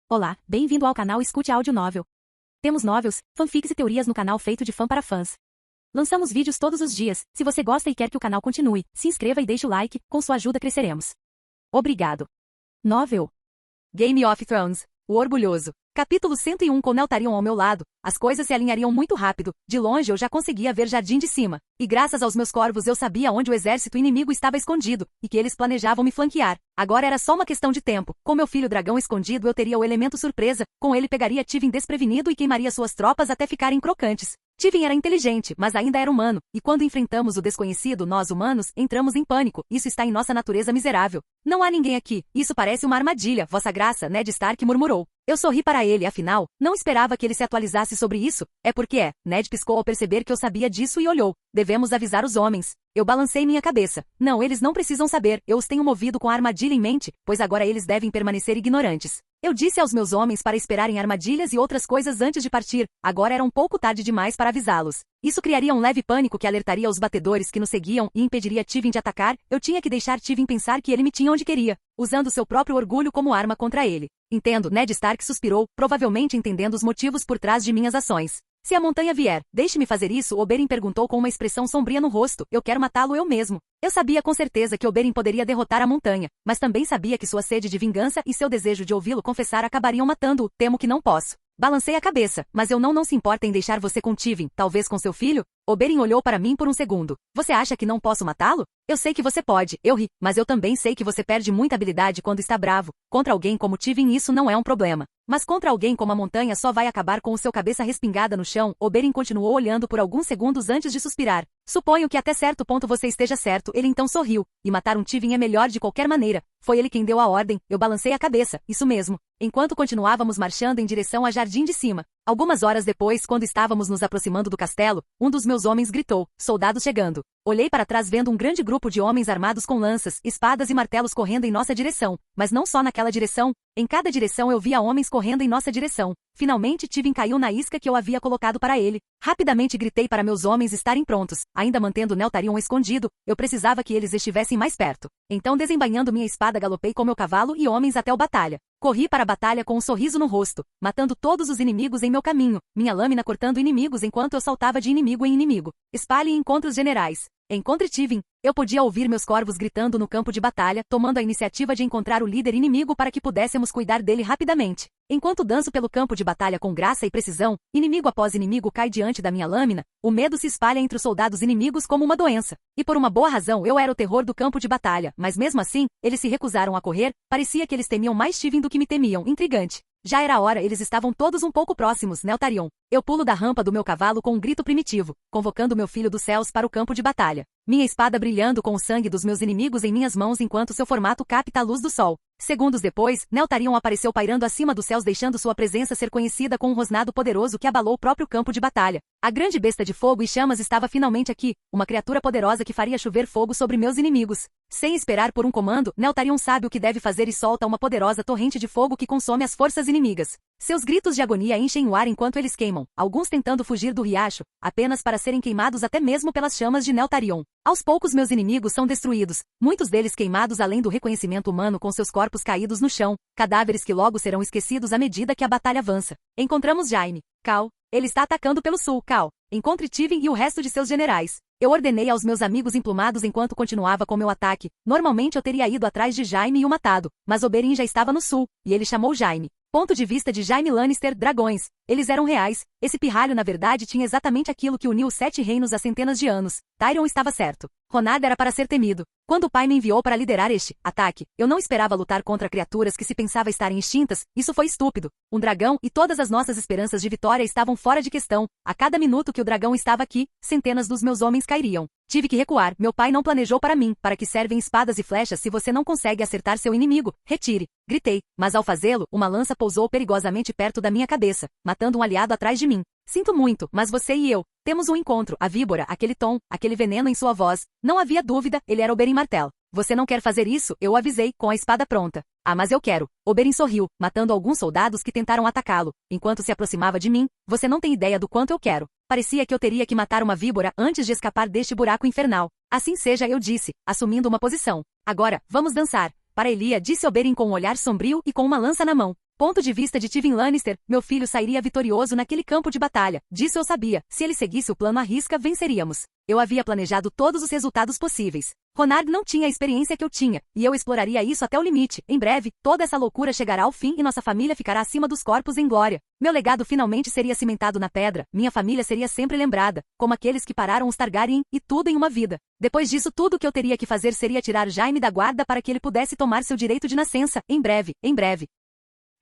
Olá, bem-vindo ao canal Escute Áudio Novel. Temos novels, fanfics e teorias no canal feito de fã para fãs. Lançamos vídeos todos os dias. Se você gosta e quer que o canal continue, se inscreva e deixe o like, com sua ajuda cresceremos. Obrigado. Novel. Game of Thrones, o Orgulhoso. Capítulo 101. Com Neltarion ao meu lado, as coisas se alinhariam muito rápido. De longe eu já conseguia ver Jardim de Cima. E graças aos meus corvos eu sabia onde o exército inimigo estava escondido, e que eles planejavam me flanquear. Agora era só uma questão de tempo. Com meu filho dragão escondido eu teria o elemento surpresa, com ele pegaria Tivin desprevenido e queimaria suas tropas até ficarem crocantes. Tivin era inteligente, mas ainda era humano, e quando enfrentamos o desconhecido nós humanos, entramos em pânico. Isso está em nossa natureza miserável. Não há ninguém aqui. Isso parece uma armadilha, Vossa Graça, Ned Stark murmurou. Eu sorri para ele, afinal, não esperava que ele se atualizasse sobre isso. É porque é. Ned piscou ao perceber que eu sabia disso e olhou. Devemos avisar os homens. Eu balancei minha cabeça. Não, eles não precisam saber. Eu os tenho movido com a armadilha em mente, pois agora eles devem permanecer ignorantes. Eu disse aos meus homens para esperarem armadilhas e outras coisas antes de partir. Agora era um pouco tarde demais para avisá-los. Isso criaria um leve pânico que alertaria os batedores que nos seguiam e impediria Tivin de atacar. Eu tinha que deixar Tivin pensar que ele me tinha onde queria, usando seu próprio orgulho como arma contra ele. Entendo, Ned Stark suspirou, provavelmente entendendo os motivos por trás de minhas ações. Se a montanha vier, deixe-me fazer isso, Oberyn perguntou com uma expressão sombria no rosto. Eu quero matá-lo eu mesmo. Eu sabia com certeza que Oberyn poderia derrotar a montanha, mas também sabia que sua sede de vingança e seu desejo de ouvi-lo confessar acabariam matando-o. Temo que não posso. Balancei a cabeça, mas eu não se importa em deixar você com Tivin, talvez com seu filho? Oberyn olhou para mim por um segundo. Você acha que não posso matá-lo? Eu sei que você pode, eu ri, mas eu também sei que você perde muita habilidade quando está bravo. Contra alguém como Tivin isso não é um problema. Mas contra alguém como a montanha só vai acabar com o seu cabeça respingada no chão. Oberyn continuou olhando por alguns segundos antes de suspirar. Suponho que até certo ponto você esteja certo. Ele então sorriu. E matar um Tivin é melhor de qualquer maneira. Foi ele quem deu a ordem. Eu balancei a cabeça. Isso mesmo. Enquanto continuávamos marchando em direção a Jardim de Cima. Algumas horas depois, quando estávamos nos aproximando do castelo, um dos meus homens gritou, soldados chegando. Olhei para trás vendo um grande grupo de homens armados com lanças, espadas e martelos correndo em nossa direção. Mas não só naquela direção. Em cada direção eu via homens correndo em nossa direção. Finalmente Tivin caiu na isca que eu havia colocado para ele. Rapidamente gritei para meus homens estarem prontos, ainda mantendo Neltarion escondido. Eu precisava que eles estivessem mais perto. Então desembainhando minha espada galopei com meu cavalo e homens até o batalha. Corri para a batalha com um sorriso no rosto, matando todos os inimigos em meu caminho, minha lâmina cortando inimigos enquanto eu saltava de inimigo em inimigo. Espalhe e encontre os generais. Encontre Tivin. Eu podia ouvir meus corvos gritando no campo de batalha, tomando a iniciativa de encontrar o líder inimigo para que pudéssemos cuidar dele rapidamente. Enquanto danço pelo campo de batalha com graça e precisão, inimigo após inimigo cai diante da minha lâmina, o medo se espalha entre os soldados inimigos como uma doença. E por uma boa razão eu era o terror do campo de batalha, mas mesmo assim, eles se recusaram a correr, parecia que eles temiam mais Tivin do que me temiam, intrigante. Já era hora, eles estavam todos um pouco próximos, Neltarion. Eu pulo da rampa do meu cavalo com um grito primitivo, convocando meu filho dos céus para o campo de batalha. Minha espada brilhando com o sangue dos meus inimigos em minhas mãos enquanto seu formato capta a luz do sol. Segundos depois, Neltarion apareceu pairando acima dos céus deixando sua presença ser conhecida com um rosnado poderoso que abalou o próprio campo de batalha. A grande besta de fogo e chamas estava finalmente aqui, uma criatura poderosa que faria chover fogo sobre meus inimigos. Sem esperar por um comando, Neltarion sabe o que deve fazer e solta uma poderosa torrente de fogo que consome as forças inimigas. Seus gritos de agonia enchem o ar enquanto eles queimam, alguns tentando fugir do riacho, apenas para serem queimados até mesmo pelas chamas de Neltarion. Aos poucos meus inimigos são destruídos, muitos deles queimados além do reconhecimento humano com seus corpos caídos no chão, cadáveres que logo serão esquecidos à medida que a batalha avança. Encontramos Jaime. Cal. Ele está atacando pelo sul, Cal. Encontre Tivin e o resto de seus generais. Eu ordenei aos meus amigos emplumados enquanto continuava com meu ataque. Normalmente eu teria ido atrás de Jaime e o matado, mas Oberyn já estava no sul, e ele chamou Jaime. Ponto de vista de Jaime Lannister, dragões. Eles eram reais. Esse pirralho na verdade tinha exatamente aquilo que uniu os 7 reinos há centenas de anos. Tyrion estava certo. Ronard era para ser temido. Quando o pai me enviou para liderar este ataque, eu não esperava lutar contra criaturas que se pensava estarem extintas. Isso foi estúpido. Um dragão e todas as nossas esperanças de vitória estavam fora de questão. A cada minuto que o dragão estava aqui, centenas dos meus homens cairiam. Tive que recuar. Meu pai não planejou para mim. Para que servem espadas e flechas se você não consegue acertar seu inimigo? Retire. Gritei. Mas ao fazê-lo, uma lança pousou perigosamente perto da minha cabeça, matando um aliado atrás de mim. Sinto muito, mas você e eu temos um encontro. A víbora, aquele tom, aquele veneno em sua voz. Não havia dúvida, ele era Oberyn Martell. Você não quer fazer isso? Eu avisei, com a espada pronta. Ah, mas eu quero. Oberyn sorriu, matando alguns soldados que tentaram atacá-lo, enquanto se aproximava de mim. Você não tem ideia do quanto eu quero. Parecia que eu teria que matar uma víbora antes de escapar deste buraco infernal. Assim seja, eu disse, assumindo uma posição. Agora, vamos dançar. Para Elia, disse Oberyn com um olhar sombrio e com uma lança na mão. Ponto de vista de Tywin Lannister, meu filho sairia vitorioso naquele campo de batalha. Disso eu sabia. Se ele seguisse o plano à risca, venceríamos. Eu havia planejado todos os resultados possíveis. Ronard não tinha a experiência que eu tinha, e eu exploraria isso até o limite. Em breve, toda essa loucura chegará ao fim e nossa família ficará acima dos corpos em glória. Meu legado finalmente seria cimentado na pedra, minha família seria sempre lembrada, como aqueles que pararam os Targaryen, e tudo em uma vida. Depois disso, tudo o que eu teria que fazer seria tirar Jaime da guarda para que ele pudesse tomar seu direito de nascença. Em breve, em breve.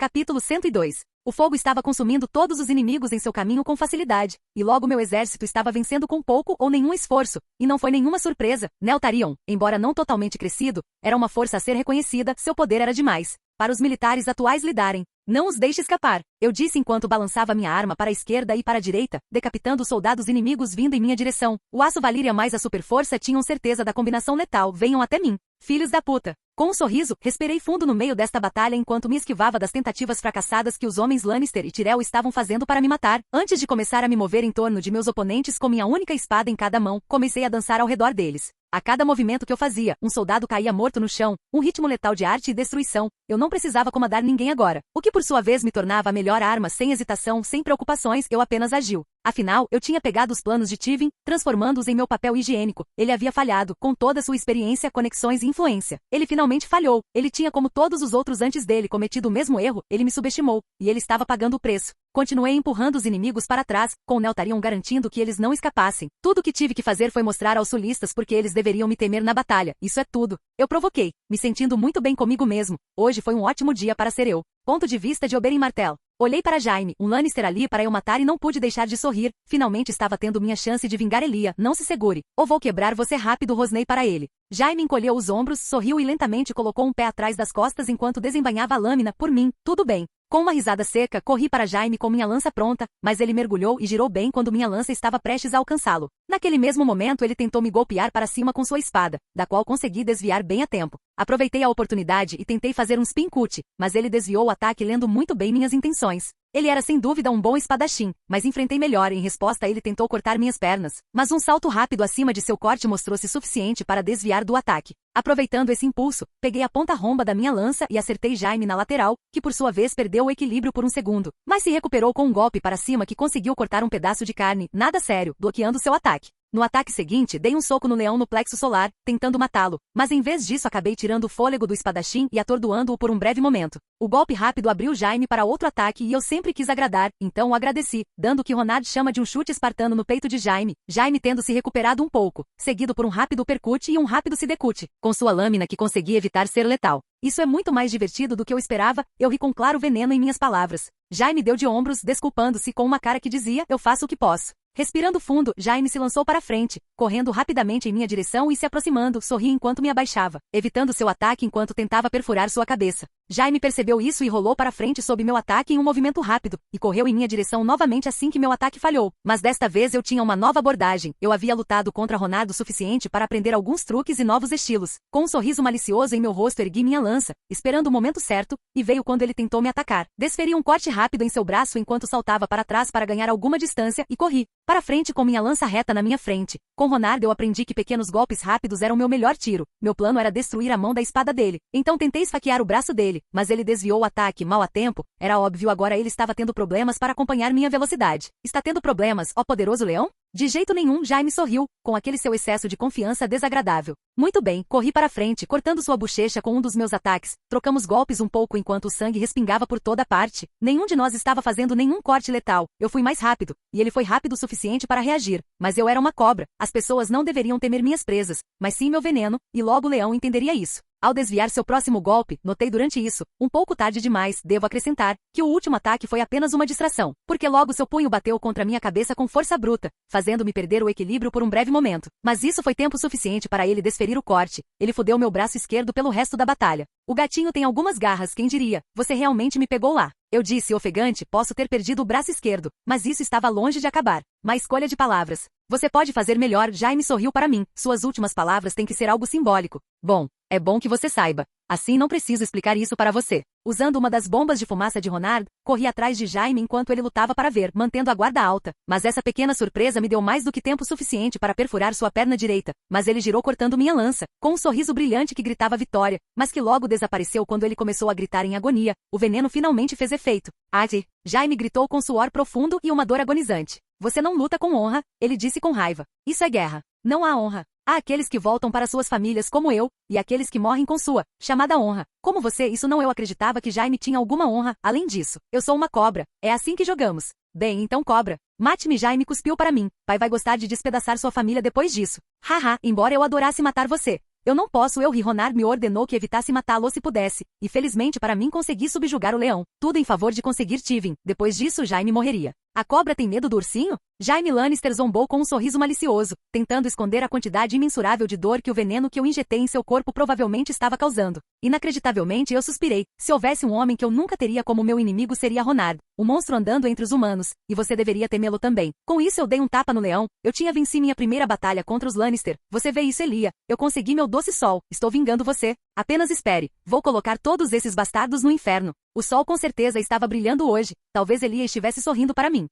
Capítulo 102. O fogo estava consumindo todos os inimigos em seu caminho com facilidade, e logo meu exército estava vencendo com pouco ou nenhum esforço, e não foi nenhuma surpresa. Neltharion, embora não totalmente crescido, era uma força a ser reconhecida, seu poder era demais para os militares atuais lidarem. Não os deixe escapar, eu disse enquanto balançava minha arma para a esquerda e para a direita, decapitando soldados inimigos vindo em minha direção. O aço Valyria mais a superforça tinham certeza da combinação letal. Venham até mim, filhos da puta. Com um sorriso, respirei fundo no meio desta batalha enquanto me esquivava das tentativas fracassadas que os homens Lannister e Tyrell estavam fazendo para me matar. Antes de começar a me mover em torno de meus oponentes com minha única espada em cada mão, comecei a dançar ao redor deles. A cada movimento que eu fazia, um soldado caía morto no chão, um ritmo letal de arte e destruição. Eu não precisava comandar ninguém agora, o que por sua vez me tornava a melhor arma sem hesitação, sem preocupações, eu apenas agiu. Afinal, eu tinha pegado os planos de Tywin, transformando-os em meu papel higiênico. Ele havia falhado, com toda sua experiência, conexões e influência. Ele finalmente falhou. Ele tinha, como todos os outros antes dele, cometido o mesmo erro. Ele me subestimou, e ele estava pagando o preço. Continuei empurrando os inimigos para trás, com Neltharion garantindo que eles não escapassem. Tudo o que tive que fazer foi mostrar aos sulistas porque eles deveriam me temer na batalha. Isso é tudo. Eu provoquei, me sentindo muito bem comigo mesmo. Hoje foi um ótimo dia para ser eu. Ponto de vista de Oberyn Martell. Olhei para Jaime, um Lannister ali para eu matar e não pude deixar de sorrir. Finalmente estava tendo minha chance de vingar Elia. Não se segure, ou vou quebrar você rápido, rosnei para ele. Jaime encolheu os ombros, sorriu e lentamente colocou um pé atrás das costas enquanto desembainhava a lâmina. Por mim, tudo bem. Com uma risada seca, corri para Jaime com minha lança pronta, mas ele mergulhou e girou bem quando minha lança estava prestes a alcançá-lo. Naquele mesmo momento ele tentou me golpear para cima com sua espada, da qual consegui desviar bem a tempo. Aproveitei a oportunidade e tentei fazer um spin cut, mas ele desviou o ataque lendo muito bem minhas intenções. Ele era sem dúvida um bom espadachim, mas enfrentei melhor. Em resposta ele tentou cortar minhas pernas, mas um salto rápido acima de seu corte mostrou-se suficiente para desviar do ataque. Aproveitando esse impulso, peguei a ponta romba da minha lança e acertei Jaime na lateral, que por sua vez perdeu o equilíbrio por um segundo, mas se recuperou com um golpe para cima que conseguiu cortar um pedaço de carne, nada sério, bloqueando seu ataque. No ataque seguinte, dei um soco no leão no plexo solar, tentando matá-lo, mas em vez disso acabei tirando o fôlego do espadachim e atordoando-o por um breve momento. O golpe rápido abriu Jaime para outro ataque e eu sempre quis agradar, então o agradeci, dando o que Ronard chama de um chute espartano no peito de Jaime, Jaime tendo se recuperado um pouco, seguido por um rápido percute e um rápido sidecute, com sua lâmina que consegui evitar ser letal. Isso é muito mais divertido do que eu esperava, eu ri com claro veneno em minhas palavras. Jaime deu de ombros, desculpando-se com uma cara que dizia, eu faço o que posso. Respirando fundo, Jaime se lançou para frente, correndo rapidamente em minha direção e se aproximando, sorri enquanto me abaixava, evitando seu ataque enquanto tentava perfurar sua cabeça. Jaime percebeu isso e rolou para frente sob meu ataque em um movimento rápido, e correu em minha direção novamente assim que meu ataque falhou. Mas desta vez eu tinha uma nova abordagem, eu havia lutado contra Ronard o suficiente para aprender alguns truques e novos estilos. Com um sorriso malicioso em meu rosto ergui minha lança, esperando o momento certo, e veio quando ele tentou me atacar. Desferi um corte rápido em seu braço enquanto saltava para trás para ganhar alguma distância, e corri para frente com minha lança reta na minha frente. Com Ronard eu aprendi que pequenos golpes rápidos eram meu melhor tiro. Meu plano era destruir a mão da espada dele. Então tentei esfaquear o braço dele, mas ele desviou o ataque mal a tempo. Era óbvio, agora ele estava tendo problemas para acompanhar minha velocidade. Está tendo problemas, ó poderoso leão? De jeito nenhum, Jaime sorriu, com aquele seu excesso de confiança desagradável. Muito bem, corri para frente, cortando sua bochecha com um dos meus ataques. Trocamos golpes um pouco enquanto o sangue respingava por toda parte. Nenhum de nós estava fazendo nenhum corte letal. Eu fui mais rápido, e ele foi rápido o suficiente para reagir. Mas eu era uma cobra. As pessoas não deveriam temer minhas presas, mas sim meu veneno, e logo o leão entenderia isso. Ao desviar seu próximo golpe, notei durante isso, um pouco tarde demais, devo acrescentar, que o último ataque foi apenas uma distração, porque logo seu punho bateu contra minha cabeça com força bruta, fazendo-me perder o equilíbrio por um breve momento. Mas isso foi tempo suficiente para ele desferir o corte. Ele fudeu meu braço esquerdo pelo resto da batalha. O gatinho tem algumas garras, quem diria? Você realmente me pegou lá. Eu disse ofegante, posso ter perdido o braço esquerdo, mas isso estava longe de acabar. Má escolha de palavras. Você pode fazer melhor, Jaime sorriu para mim. Suas últimas palavras têm que ser algo simbólico. Bom, É bom que você saiba. Assim não preciso explicar isso para você. Usando uma das bombas de fumaça de Ronard, corri atrás de Jaime enquanto ele lutava para ver, mantendo a guarda alta. Mas essa pequena surpresa me deu mais do que tempo suficiente para perfurar sua perna direita. Mas ele girou cortando minha lança, com um sorriso brilhante que gritava vitória, mas que logo desapareceu quando ele começou a gritar em agonia. O veneno finalmente fez efeito. Ati! Jaime gritou com suor profundo e uma dor agonizante. Você não luta com honra, ele disse com raiva. Isso é guerra. Não há honra. Há aqueles que voltam para suas famílias como eu, e aqueles que morrem com sua, chamada honra. Como você, isso não eu acreditava que Jaime tinha alguma honra, além disso. Eu sou uma cobra. É assim que jogamos. Bem, então cobra. Mate-me, Jaime cuspiu para mim. Pai vai gostar de despedaçar sua família depois disso. Haha, embora eu adorasse matar você. Eu não posso, Ronard me ordenou que evitasse matá-lo se pudesse, e felizmente para mim consegui subjugar o leão. Tudo em favor de conseguir Tivin. Depois disso Jaime morreria. A cobra tem medo do ursinho? Jaime Lannister zombou com um sorriso malicioso, tentando esconder a quantidade imensurável de dor que o veneno que eu injetei em seu corpo provavelmente estava causando. Inacreditavelmente eu suspirei. Se houvesse um homem que eu nunca teria como meu inimigo seria Ronard, o monstro andando entre os humanos, e você deveria temê-lo também. Com isso eu dei um tapa no leão. Eu tinha vencido minha primeira batalha contra os Lannister. Você vê isso, Elia? Eu consegui meu doce sol. Estou vingando você. Apenas espere. Vou colocar todos esses bastardos no inferno. O sol com certeza estava brilhando hoje. Talvez Elia estivesse sorrindo para mim.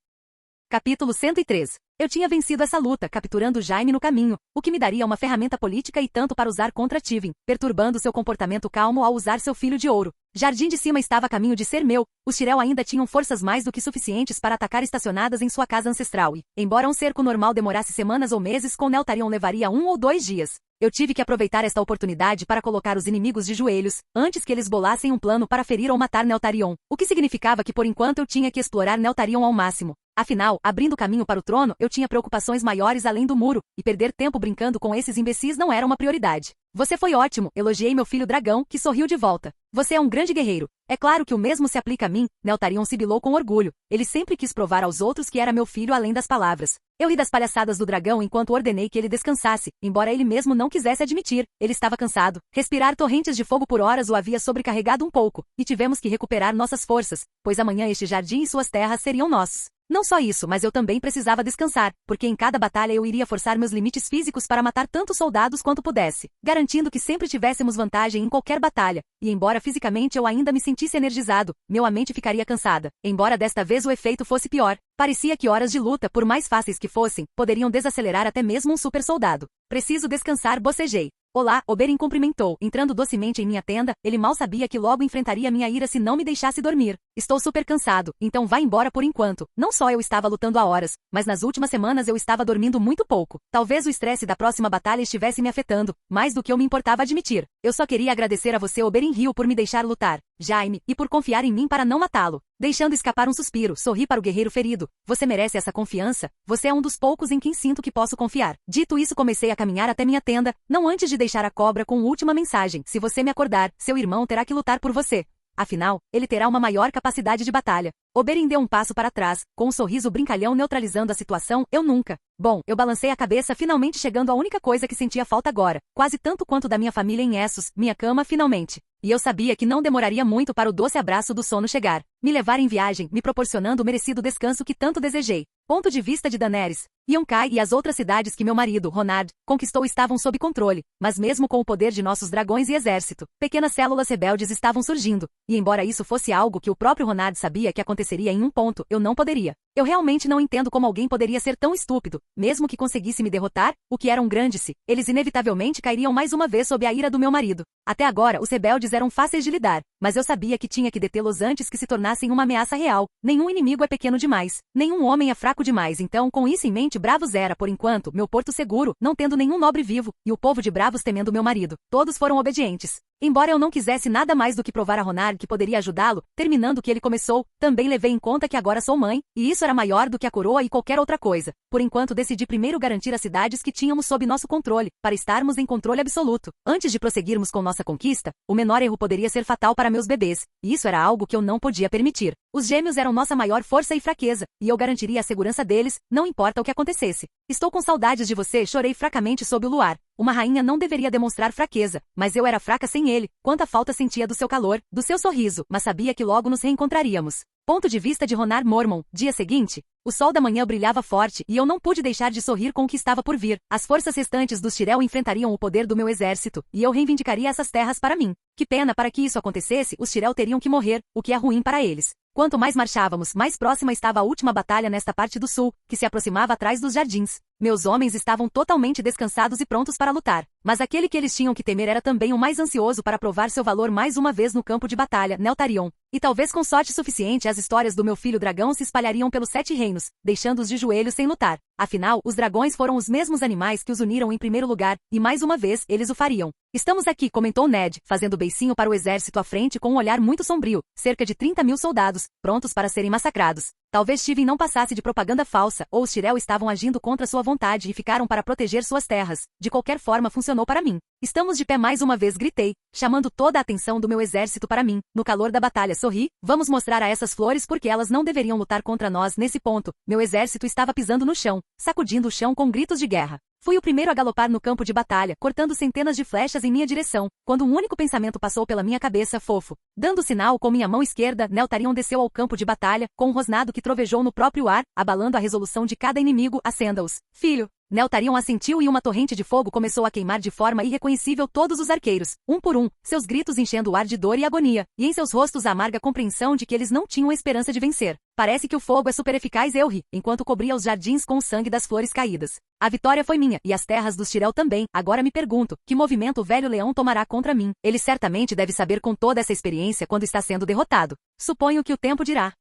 Capítulo 103. Eu tinha vencido essa luta, capturando Jaime no caminho, o que me daria uma ferramenta política e tanto para usar contra Tivin, perturbando seu comportamento calmo ao usar seu filho de ouro. Jardim de Cima estava a caminho de ser meu. Os Tyrell ainda tinham forças mais do que suficientes para atacar estacionadas em sua casa ancestral e, embora um cerco normal demorasse semanas ou meses, com Neltharion levaria 1 ou 2 dias. Eu tive que aproveitar esta oportunidade para colocar os inimigos de joelhos, antes que eles bolassem um plano para ferir ou matar Neltharion, o que significava que por enquanto eu tinha que explorar Neltharion ao máximo. Afinal, abrindo caminho para o trono, eu tinha preocupações maiores além do muro, e perder tempo brincando com esses imbecis não era uma prioridade. Você foi ótimo, elogiei meu filho dragão, que sorriu de volta. Você é um grande guerreiro. É claro que o mesmo se aplica a mim, Neltharion sibilou com orgulho. Ele sempre quis provar aos outros que era meu filho além das palavras. Eu ri das palhaçadas do dragão enquanto ordenei que ele descansasse, embora ele mesmo não quisesse admitir. Ele estava cansado. Respirar torrentes de fogo por horas o havia sobrecarregado um pouco, e tivemos que recuperar nossas forças, pois amanhã este jardim e suas terras seriam nossos. Não só isso, mas eu também precisava descansar, porque em cada batalha eu iria forçar meus limites físicos para matar tantos soldados quanto pudesse, garantindo que sempre tivéssemos vantagem em qualquer batalha, e embora fisicamente eu ainda me sentisse energizado, minha mente ficaria cansada, embora desta vez o efeito fosse pior. Parecia que horas de luta, por mais fáceis que fossem, poderiam desacelerar até mesmo um super soldado. Preciso descansar, bocejei. Olá, Oberyn cumprimentou, entrando docemente em minha tenda. Ele mal sabia que logo enfrentaria minha ira se não me deixasse dormir. Estou super cansado, então vá embora por enquanto. Não só eu estava lutando há horas, mas nas últimas semanas eu estava dormindo muito pouco. Talvez o estresse da próxima batalha estivesse me afetando, mais do que eu me importava admitir. Eu só queria agradecer a você, Oberyn Hill, por me deixar lutar, Jaime, e por confiar em mim para não matá-lo. Deixando escapar um suspiro, sorri para o guerreiro ferido. Você merece essa confiança. Você é um dos poucos em quem sinto que posso confiar. Dito isso, comecei a caminhar até minha tenda, não antes de deixar a cobra com última mensagem. Se você me acordar, seu irmão terá que lutar por você. Afinal, ele terá uma maior capacidade de batalha. Oberyn deu um passo para trás, com um sorriso brincalhão neutralizando a situação. Eu nunca. Bom, eu balancei a cabeça, finalmente chegando à única coisa que sentia falta agora, quase tanto quanto da minha família em Essos, minha cama finalmente. E eu sabia que não demoraria muito para o doce abraço do sono chegar, me levar em viagem, me proporcionando o merecido descanso que tanto desejei. Ponto de vista de Daenerys. Yunkai e as outras cidades que meu marido, Ronard, conquistou estavam sob controle, mas mesmo com o poder de nossos dragões e exército, pequenas células rebeldes estavam surgindo, e embora isso fosse algo que o próprio Ronard sabia que aconteceria em um ponto, eu não poderia. Eu realmente não entendo como alguém poderia ser tão estúpido, mesmo que conseguisse me derrotar, o que era um grande-se, eles inevitavelmente cairiam mais uma vez sob a ira do meu marido. Até agora, os rebeldes eram fáceis de lidar, mas eu sabia que tinha que detê-los antes que se tornassem uma ameaça real. Nenhum inimigo é pequeno demais, nenhum homem é fraco demais, então com isso em mente Bravos era, por enquanto, meu porto seguro, não tendo nenhum nobre vivo, e o povo de Bravos temendo meu marido. Todos foram obedientes. Embora eu não quisesse nada mais do que provar a Ronard que poderia ajudá-lo, terminando o que ele começou, também levei em conta que agora sou mãe, e isso era maior do que a coroa e qualquer outra coisa. Por enquanto decidi primeiro garantir as cidades que tínhamos sob nosso controle, para estarmos em controle absoluto. Antes de prosseguirmos com nossa conquista, o menor erro poderia ser fatal para meus bebês, e isso era algo que eu não podia permitir. Os gêmeos eram nossa maior força e fraqueza, e eu garantiria a segurança deles, não importa o que acontecesse. Estou com saudades de você, chorei fracamente sob o luar. Uma rainha não deveria demonstrar fraqueza, mas eu era fraca sem ele. Quanta falta sentia do seu calor, do seu sorriso, mas sabia que logo nos reencontraríamos. Ponto de vista de Ronar Mormon. Dia seguinte, o sol da manhã brilhava forte e eu não pude deixar de sorrir com o que estava por vir. As forças restantes dos Tyrell enfrentariam o poder do meu exército, e eu reivindicaria essas terras para mim. Que pena, para que isso acontecesse, os Tyrell teriam que morrer, o que é ruim para eles. Quanto mais marchávamos, mais próxima estava a última batalha nesta parte do sul, que se aproximava atrás dos jardins. Meus homens estavam totalmente descansados e prontos para lutar, mas aquele que eles tinham que temer era também o mais ansioso para provar seu valor mais uma vez no campo de batalha, Neltarion. E talvez com sorte suficiente as histórias do meu filho dragão se espalhariam pelos 7 reinos, deixando-os de joelhos sem lutar. Afinal, os dragões foram os mesmos animais que os uniram em primeiro lugar, e mais uma vez, eles o fariam. Estamos aqui, comentou Ned, fazendo beicinho para o exército à frente com um olhar muito sombrio, cerca de 30.000 soldados, prontos para serem massacrados. Talvez Tivin não passasse de propaganda falsa, ou os Tyrell estavam agindo contra sua vontade e ficaram para proteger suas terras. De qualquer forma funcionou para mim. Estamos de pé mais uma vez, gritei, chamando toda a atenção do meu exército para mim. No calor da batalha sorri, vamos mostrar a essas flores porque elas não deveriam lutar contra nós nesse ponto. Meu exército estava pisando no chão, sacudindo o chão com gritos de guerra. Fui o primeiro a galopar no campo de batalha, cortando centenas de flechas em minha direção, quando um único pensamento passou pela minha cabeça, fofo. Dando sinal com minha mão esquerda, Neltarion desceu ao campo de batalha, com um rosnado que trovejou no próprio ar, abalando a resolução de cada inimigo, acenda-os. Filho! Neltarion assentiu e uma torrente de fogo começou a queimar de forma irreconhecível todos os arqueiros, um por um, seus gritos enchendo o ar de dor e agonia, e em seus rostos a amarga compreensão de que eles não tinham esperança de vencer. Parece que o fogo é super eficaz, eu ri, enquanto cobria os jardins com o sangue das flores caídas. A vitória foi minha, e as terras dos Tyrell também. Agora me pergunto, que movimento o velho leão tomará contra mim? Ele certamente deve saber com toda essa experiência quando está sendo derrotado. Suponho que o tempo dirá.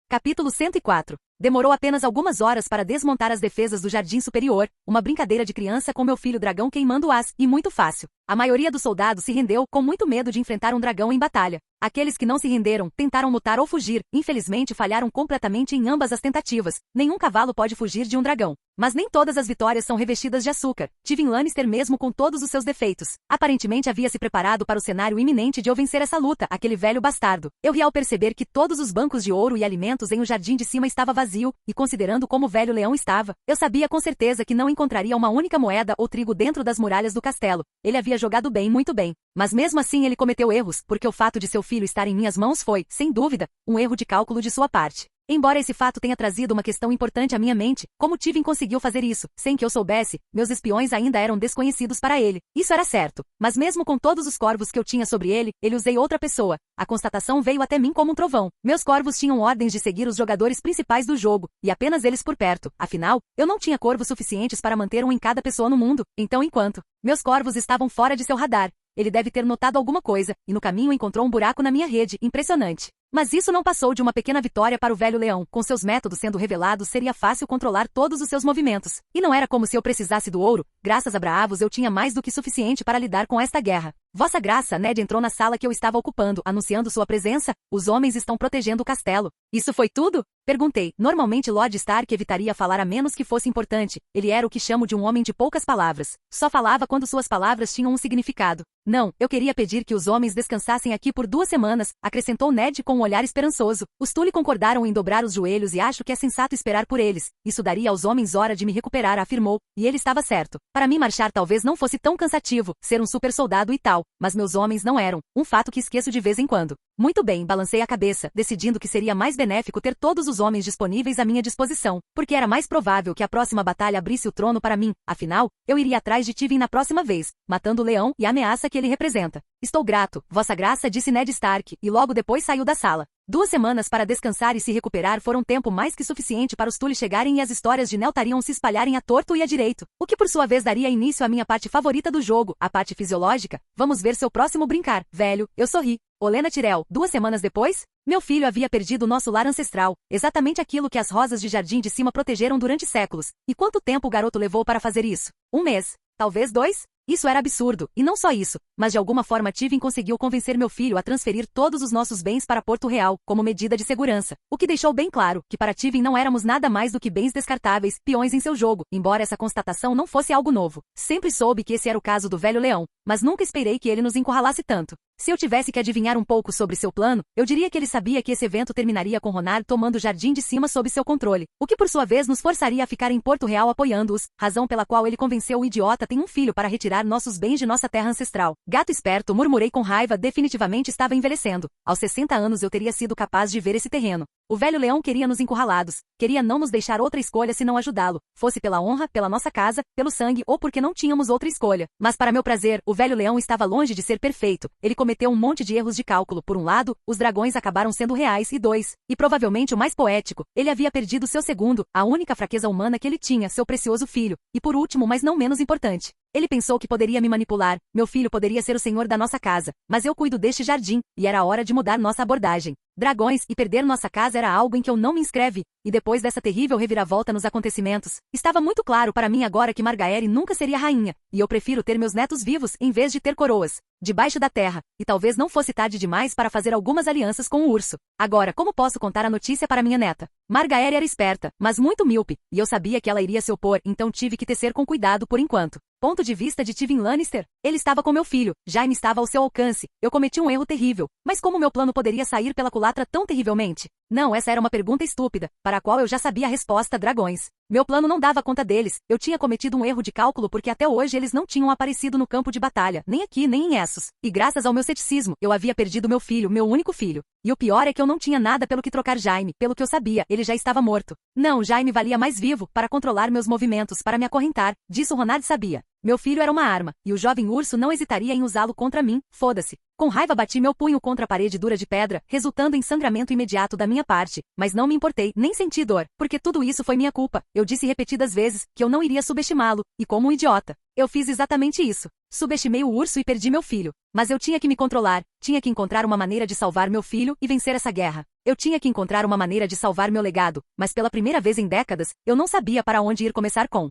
Capítulo 104. Demorou apenas algumas horas para desmontar as defesas do jardim superior, uma brincadeira de criança com meu filho dragão queimando-as, e muito fácil. A maioria dos soldados se rendeu, com muito medo de enfrentar um dragão em batalha. Aqueles que não se renderam, tentaram lutar ou fugir, infelizmente falharam completamente em ambas as tentativas. Nenhum cavalo pode fugir de um dragão. Mas nem todas as vitórias são revestidas de açúcar. Tywin Lannister, mesmo com todos os seus defeitos, aparentemente havia se preparado para o cenário iminente de eu vencer essa luta, aquele velho bastardo. Eu ri ao perceber que todos os bancos de ouro e alimentos em o jardim de cima estava vazio, e considerando como o velho leão estava, eu sabia com certeza que não encontraria uma única moeda ou trigo dentro das muralhas do castelo. Ele havia jogado bem, muito bem. Mas mesmo assim ele cometeu erros, porque o fato de seu filho estar em minhas mãos foi, sem dúvida, um erro de cálculo de sua parte. Embora esse fato tenha trazido uma questão importante à minha mente, como Tywin conseguiu fazer isso, sem que eu soubesse, meus espiões ainda eram desconhecidos para ele. Isso era certo. Mas mesmo com todos os corvos que eu tinha sobre ele usei outra pessoa. A constatação veio até mim como um trovão. Meus corvos tinham ordens de seguir os jogadores principais do jogo, e apenas eles por perto. Afinal, eu não tinha corvos suficientes para manter um em cada pessoa no mundo. Então, enquanto meus corvos estavam fora de seu radar, ele deve ter notado alguma coisa, e no caminho encontrou um buraco na minha rede, impressionante. Mas isso não passou de uma pequena vitória para o velho leão. Com seus métodos sendo revelados, seria fácil controlar todos os seus movimentos. E não era como se eu precisasse do ouro. Graças a Braavos eu tinha mais do que suficiente para lidar com esta guerra. Vossa Graça, Ned entrou na sala que eu estava ocupando, anunciando sua presença. Os homens estão protegendo o castelo. Isso foi tudo? Perguntei. Normalmente Lord Stark evitaria falar a menos que fosse importante. Ele era o que chamo de um homem de poucas palavras. Só falava quando suas palavras tinham um significado. Não, eu queria pedir que os homens descansassem aqui por 2 semanas, acrescentou Ned com um olhar esperançoso. Os Tully concordaram em dobrar os joelhos e acho que é sensato esperar por eles. Isso daria aos homens hora de me recuperar, afirmou. E ele estava certo. Para mim marchar talvez não fosse tão cansativo, ser um super soldado e tal. Mas meus homens não eram. Um fato que esqueço de vez em quando. Muito bem, balancei a cabeça, decidindo que seria mais benéfico ter todos os homens disponíveis à minha disposição, porque era mais provável que a próxima batalha abrisse o trono para mim. Afinal, eu iria atrás de Tywin na próxima vez, matando o leão e a ameaça que ele representa. Estou grato, Vossa Graça, disse Ned Stark, e logo depois saiu da sala. 2 semanas para descansar e se recuperar foram tempo mais que suficiente para os Tully chegarem e as histórias de Neltarion se espalharem à torto e à direito, o que por sua vez daria início à minha parte favorita do jogo, a parte fisiológica. Vamos ver seu próximo brincar, velho. Eu sorri. Olenna Tyrell, 2 semanas depois? Meu filho havia perdido nosso lar ancestral, exatamente aquilo que as rosas de jardim de cima protegeram durante séculos. E quanto tempo o garoto levou para fazer isso? 1 mês? Talvez 2? Isso era absurdo, e não só isso, mas de alguma forma Tywin conseguiu convencer meu filho a transferir todos os nossos bens para Porto Real, como medida de segurança, o que deixou bem claro que para Tywin não éramos nada mais do que bens descartáveis, peões em seu jogo, embora essa constatação não fosse algo novo. Sempre soube que esse era o caso do velho leão, mas nunca esperei que ele nos encurralasse tanto. Se eu tivesse que adivinhar um pouco sobre seu plano, eu diria que ele sabia que esse evento terminaria com Ronar tomando o jardim de cima sob seu controle, o que por sua vez nos forçaria a ficar em Porto Real apoiando-os, razão pela qual ele convenceu o idiota tem um filho para retirar nossos bens de nossa terra ancestral. Gato esperto, murmurei com raiva, definitivamente estava envelhecendo. Aos 60 anos eu teria sido capaz de ver esse terreno. O velho leão queria nos encurralados, queria não nos deixar outra escolha senão ajudá-lo, fosse pela honra, pela nossa casa, pelo sangue ou porque não tínhamos outra escolha. Mas para meu prazer, o velho leão estava longe de ser perfeito. Ele cometeu um monte de erros de cálculo. Por um lado, os dragões acabaram sendo reais e dois, e provavelmente o mais poético, ele havia perdido seu segundo, a única fraqueza humana que ele tinha, seu precioso filho. E por último, mas não menos importante, ele pensou que poderia me manipular, meu filho poderia ser o senhor da nossa casa, mas eu cuido deste jardim, e era hora de mudar nossa abordagem. Dragões e perder nossa casa era algo em que eu não me inscrevi, e depois dessa terrível reviravolta nos acontecimentos, estava muito claro para mim agora que Margaery nunca seria rainha, e eu prefiro ter meus netos vivos em vez de ter coroas, debaixo da terra, e talvez não fosse tarde demais para fazer algumas alianças com o urso. Agora, como posso contar a notícia para minha neta? Margaery era esperta, mas muito míope, e eu sabia que ela iria se opor, então tive que tecer com cuidado por enquanto. Ponto de vista de Tywin Lannister, ele estava com meu filho, Jaime estava ao seu alcance, eu cometi um erro terrível, mas como meu plano poderia sair pela culatra tão terrivelmente? Não, essa era uma pergunta estúpida, para a qual eu já sabia a resposta, dragões. Meu plano não dava conta deles, eu tinha cometido um erro de cálculo porque até hoje eles não tinham aparecido no campo de batalha, nem aqui nem em Essos. E graças ao meu ceticismo, eu havia perdido meu filho, meu único filho. E o pior é que eu não tinha nada pelo que trocar Jaime, pelo que eu sabia, ele já estava morto. Não, Jaime valia mais vivo, para controlar meus movimentos, para me acorrentar, disso Ronard sabia. Meu filho era uma arma, e o jovem urso não hesitaria em usá-lo contra mim, foda-se. Com raiva bati meu punho contra a parede dura de pedra, resultando em sangramento imediato da minha parte, mas não me importei, nem senti dor, porque tudo isso foi minha culpa. Eu disse repetidas vezes que eu não iria subestimá-lo, e como um idiota, eu fiz exatamente isso. Subestimei o urso e perdi meu filho. Mas eu tinha que me controlar, tinha que encontrar uma maneira de salvar meu filho e vencer essa guerra. Eu tinha que encontrar uma maneira de salvar meu legado, mas pela primeira vez em décadas, eu não sabia para onde ir começar com.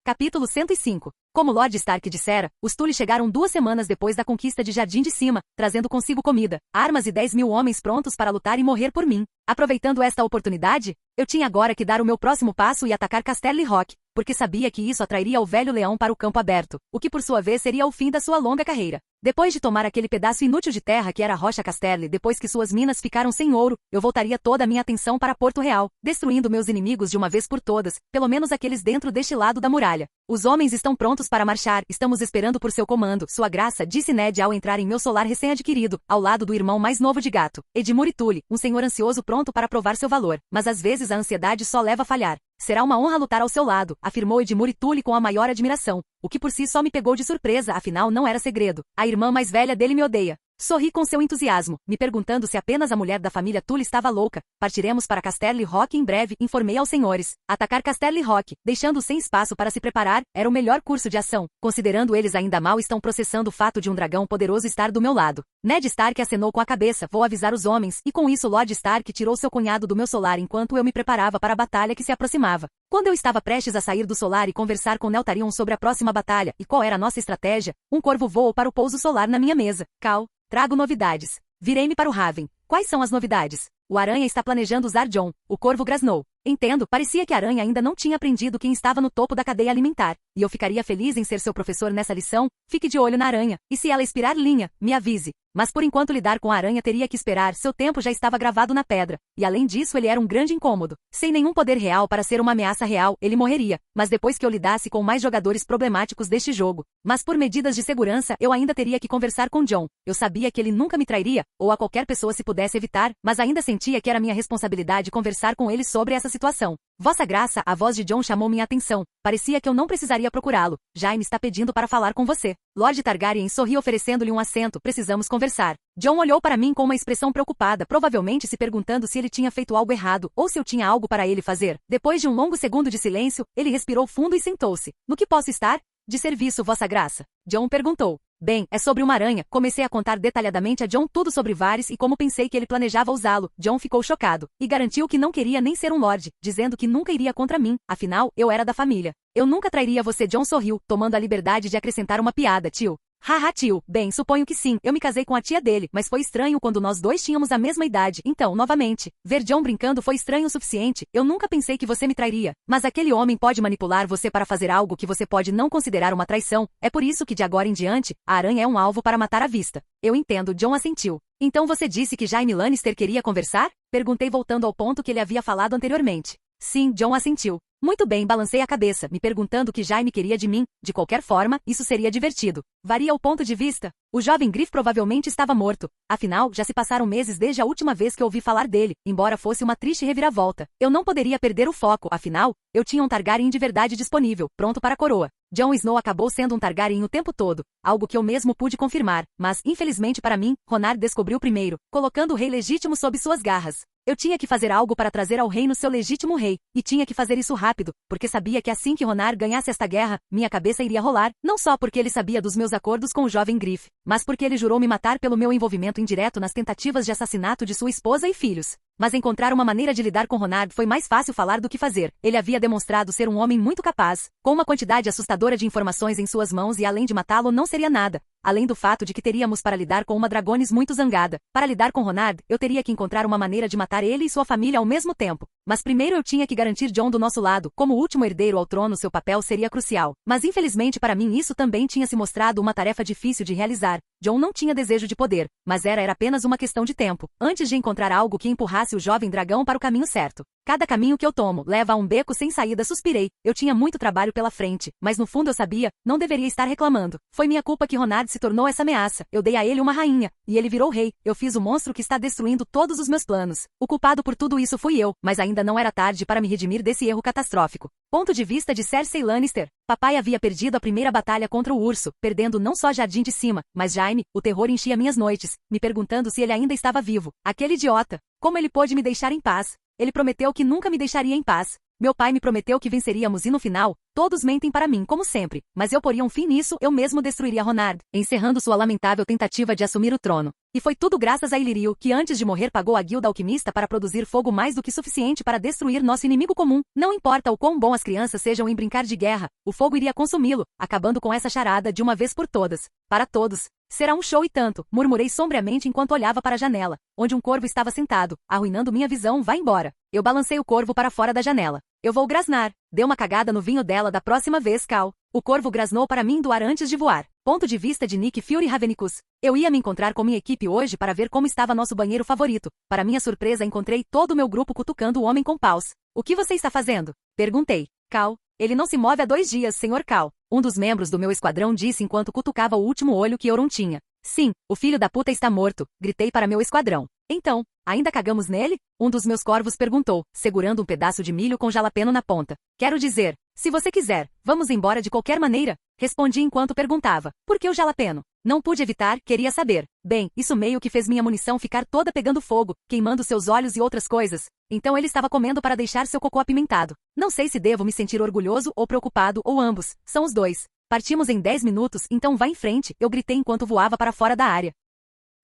Capítulo 105. Como Lord Stark dissera, os Tully chegaram 2 semanas depois da conquista de Jardim de Cima, trazendo consigo comida, armas e 10.000 homens prontos para lutar e morrer por mim. Aproveitando esta oportunidade, eu tinha agora que dar o meu próximo passo e atacar Casterly Rock, porque sabia que isso atrairia o velho leão para o campo aberto, o que por sua vez seria o fim da sua longa carreira. Depois de tomar aquele pedaço inútil de terra que era a Rocha Casterly, depois que suas minas ficaram sem ouro, eu voltaria toda a minha atenção para Porto Real, destruindo meus inimigos de uma vez por todas, pelo menos aqueles dentro deste lado da muralha. Os homens estão prontos para marchar, estamos esperando por seu comando, sua graça, disse Ned ao entrar em meu solar recém-adquirido, ao lado do irmão mais novo de gato, Edmure Tully, um senhor ansioso pronto para provar seu valor, mas às vezes a ansiedade só leva a falhar. Será uma honra lutar ao seu lado, afirmou Edmure Tully com a maior admiração, o que por si só me pegou de surpresa, afinal não era segredo. A irmã mais velha dele me odeia. Sorri com seu entusiasmo, me perguntando se apenas a mulher da família Tully estava louca. Partiremos para Casterly Rock em breve, informei aos senhores. Atacar Casterly Rock, deixando-os sem espaço para se preparar, era o melhor curso de ação, considerando eles ainda mal estão processando o fato de um dragão poderoso estar do meu lado. Ned Stark acenou com a cabeça, vou avisar os homens, e com isso Lord Stark tirou seu cunhado do meu solar enquanto eu me preparava para a batalha que se aproximava. Quando eu estava prestes a sair do solar e conversar com Neltarion sobre a próxima batalha e qual era a nossa estratégia, um corvo voou para o pouso solar na minha mesa. Cal, trago novidades. Virei-me para o Raven. Quais são as novidades? O aranha está planejando usar Jon. O corvo grasnou. Entendo, parecia que a aranha ainda não tinha aprendido quem estava no topo da cadeia alimentar. E eu ficaria feliz em ser seu professor nessa lição. Fique de olho na aranha. E se ela expirar linha, me avise. Mas por enquanto lidar com a aranha teria que esperar, seu tempo já estava gravado na pedra. E além disso ele era um grande incômodo. Sem nenhum poder real para ser uma ameaça real, ele morreria. Mas depois que eu lidasse com mais jogadores problemáticos deste jogo. Mas por medidas de segurança, eu ainda teria que conversar com Jon. Eu sabia que ele nunca me trairia, ou a qualquer pessoa se pudesse evitar, mas ainda sentia que era minha responsabilidade conversar com ele sobre essa situação. Vossa Graça, a voz de Jon chamou minha atenção. Parecia que eu não precisaria procurá-lo. Jaime está pedindo para falar com você. Lord Targaryen sorriu oferecendo-lhe um assento. Precisamos conversar. Jon olhou para mim com uma expressão preocupada, provavelmente se perguntando se ele tinha feito algo errado, ou se eu tinha algo para ele fazer. Depois de um longo segundo de silêncio, ele respirou fundo e sentou-se. No que posso estar? De serviço, Vossa Graça. Jon perguntou. Bem, é sobre uma aranha. Comecei a contar detalhadamente a Jon tudo sobre Varys e como pensei que ele planejava usá-lo. Jon ficou chocado. E garantiu que não queria nem ser um lord, dizendo que nunca iria contra mim, afinal, eu era da família. Eu nunca trairia você. Jon sorriu, tomando a liberdade de acrescentar uma piada, tio. Haha, tio. Bem, suponho que sim. Eu me casei com a tia dele, mas foi estranho quando nós dois tínhamos a mesma idade. Então, novamente, ver Jon brincando foi estranho o suficiente. Eu nunca pensei que você me trairia. Mas aquele homem pode manipular você para fazer algo que você pode não considerar uma traição. É por isso que de agora em diante, a aranha é um alvo para matar à vista. Eu entendo, Jon assentiu. Então você disse que Jaime Lannister queria conversar? Perguntei voltando ao ponto que ele havia falado anteriormente. Sim, Jon assentiu. Muito bem, balancei a cabeça, me perguntando o que Jaime queria de mim. De qualquer forma, isso seria divertido. Varia o ponto de vista. O jovem Griff provavelmente estava morto. Afinal, já se passaram meses desde a última vez que ouvi falar dele, embora fosse uma triste reviravolta. Eu não poderia perder o foco, afinal, eu tinha um Targaryen de verdade disponível, pronto para a coroa. Jon Snow acabou sendo um Targaryen o tempo todo, algo que eu mesmo pude confirmar, mas, infelizmente para mim, Ronard descobriu primeiro, colocando o rei legítimo sob suas garras. Eu tinha que fazer algo para trazer ao reino seu legítimo rei, e tinha que fazer isso rápido, porque sabia que assim que Ronard ganhasse esta guerra, minha cabeça iria rolar, não só porque ele sabia dos meus acordos com o jovem Griff, mas porque ele jurou me matar pelo meu envolvimento indireto nas tentativas de assassinato de sua esposa e filhos. Mas encontrar uma maneira de lidar com Ronard foi mais fácil falar do que fazer. Ele havia demonstrado ser um homem muito capaz, com uma quantidade assustadora de informações em suas mãos e além de matá-lo não seria nada. Além do fato de que teríamos para lidar com uma Dragones muito zangada. Para lidar com Ronard, eu teria que encontrar uma maneira de matar ele e sua família ao mesmo tempo. Mas primeiro eu tinha que garantir Jon do nosso lado. Como último herdeiro ao trono, seu papel seria crucial. Mas infelizmente para mim isso também tinha se mostrado uma tarefa difícil de realizar. Jon não tinha desejo de poder, mas era apenas uma questão de tempo, antes de encontrar algo que empurrasse o jovem dragão para o caminho certo. Cada caminho que eu tomo leva a um beco sem saída, suspirei. Eu tinha muito trabalho pela frente, mas no fundo eu sabia, não deveria estar reclamando. Foi minha culpa que Ronard se tornou essa ameaça. Eu dei a ele uma rainha, e ele virou rei. Eu fiz o monstro que está destruindo todos os meus planos. O culpado por tudo isso fui eu, mas ainda não era tarde para me redimir desse erro catastrófico. Ponto de vista de Cersei Lannister. Papai havia perdido a primeira batalha contra o urso, perdendo não só Jardim de Cima, mas Jaime. O terror enchia minhas noites, me perguntando se ele ainda estava vivo. Aquele idiota. Como ele pôde me deixar em paz? Ele prometeu que nunca me deixaria em paz. Meu pai me prometeu que venceríamos e no final, todos mentem para mim como sempre, mas eu poria um fim nisso, eu mesmo destruiria Ronard, encerrando sua lamentável tentativa de assumir o trono. E foi tudo graças a Illyrio, que antes de morrer pagou a guilda alquimista para produzir fogo mais do que suficiente para destruir nosso inimigo comum. Não importa o quão bom as crianças sejam em brincar de guerra, o fogo iria consumi-lo, acabando com essa charada de uma vez por todas. Para todos. Será um show e tanto, murmurei sombriamente enquanto olhava para a janela, onde um corvo estava sentado, arruinando minha visão. Vá embora. Eu balancei o corvo para fora da janela. Eu vou grasnar. Deu uma cagada no vinho dela da próxima vez, Cal. O corvo grasnou para mim do ar antes de voar. Ponto de vista de Nick Fury Ravenicus. Eu ia me encontrar com minha equipe hoje para ver como estava nosso banheiro favorito. Para minha surpresa, encontrei todo o meu grupo cutucando o homem com paus. O que você está fazendo? Perguntei. Cal. Ele não se move há 2 dias, Sr. Cal. Um dos membros do meu esquadrão disse enquanto cutucava o último olho que Euron tinha. Sim, o filho da puta está morto, gritei para meu esquadrão. Então, ainda cagamos nele? Um dos meus corvos perguntou, segurando um pedaço de milho com jalapeno na ponta. Quero dizer, se você quiser, vamos embora de qualquer maneira? Respondi enquanto perguntava. Por que o jalapeno? Não pude evitar, queria saber. Bem, isso meio que fez minha munição ficar toda pegando fogo, queimando seus olhos e outras coisas. Então ele estava comendo para deixar seu cocô apimentado. Não sei se devo me sentir orgulhoso ou preocupado ou ambos, são os dois. Partimos em 10 minutos, então vá em frente, eu gritei enquanto voava para fora da área.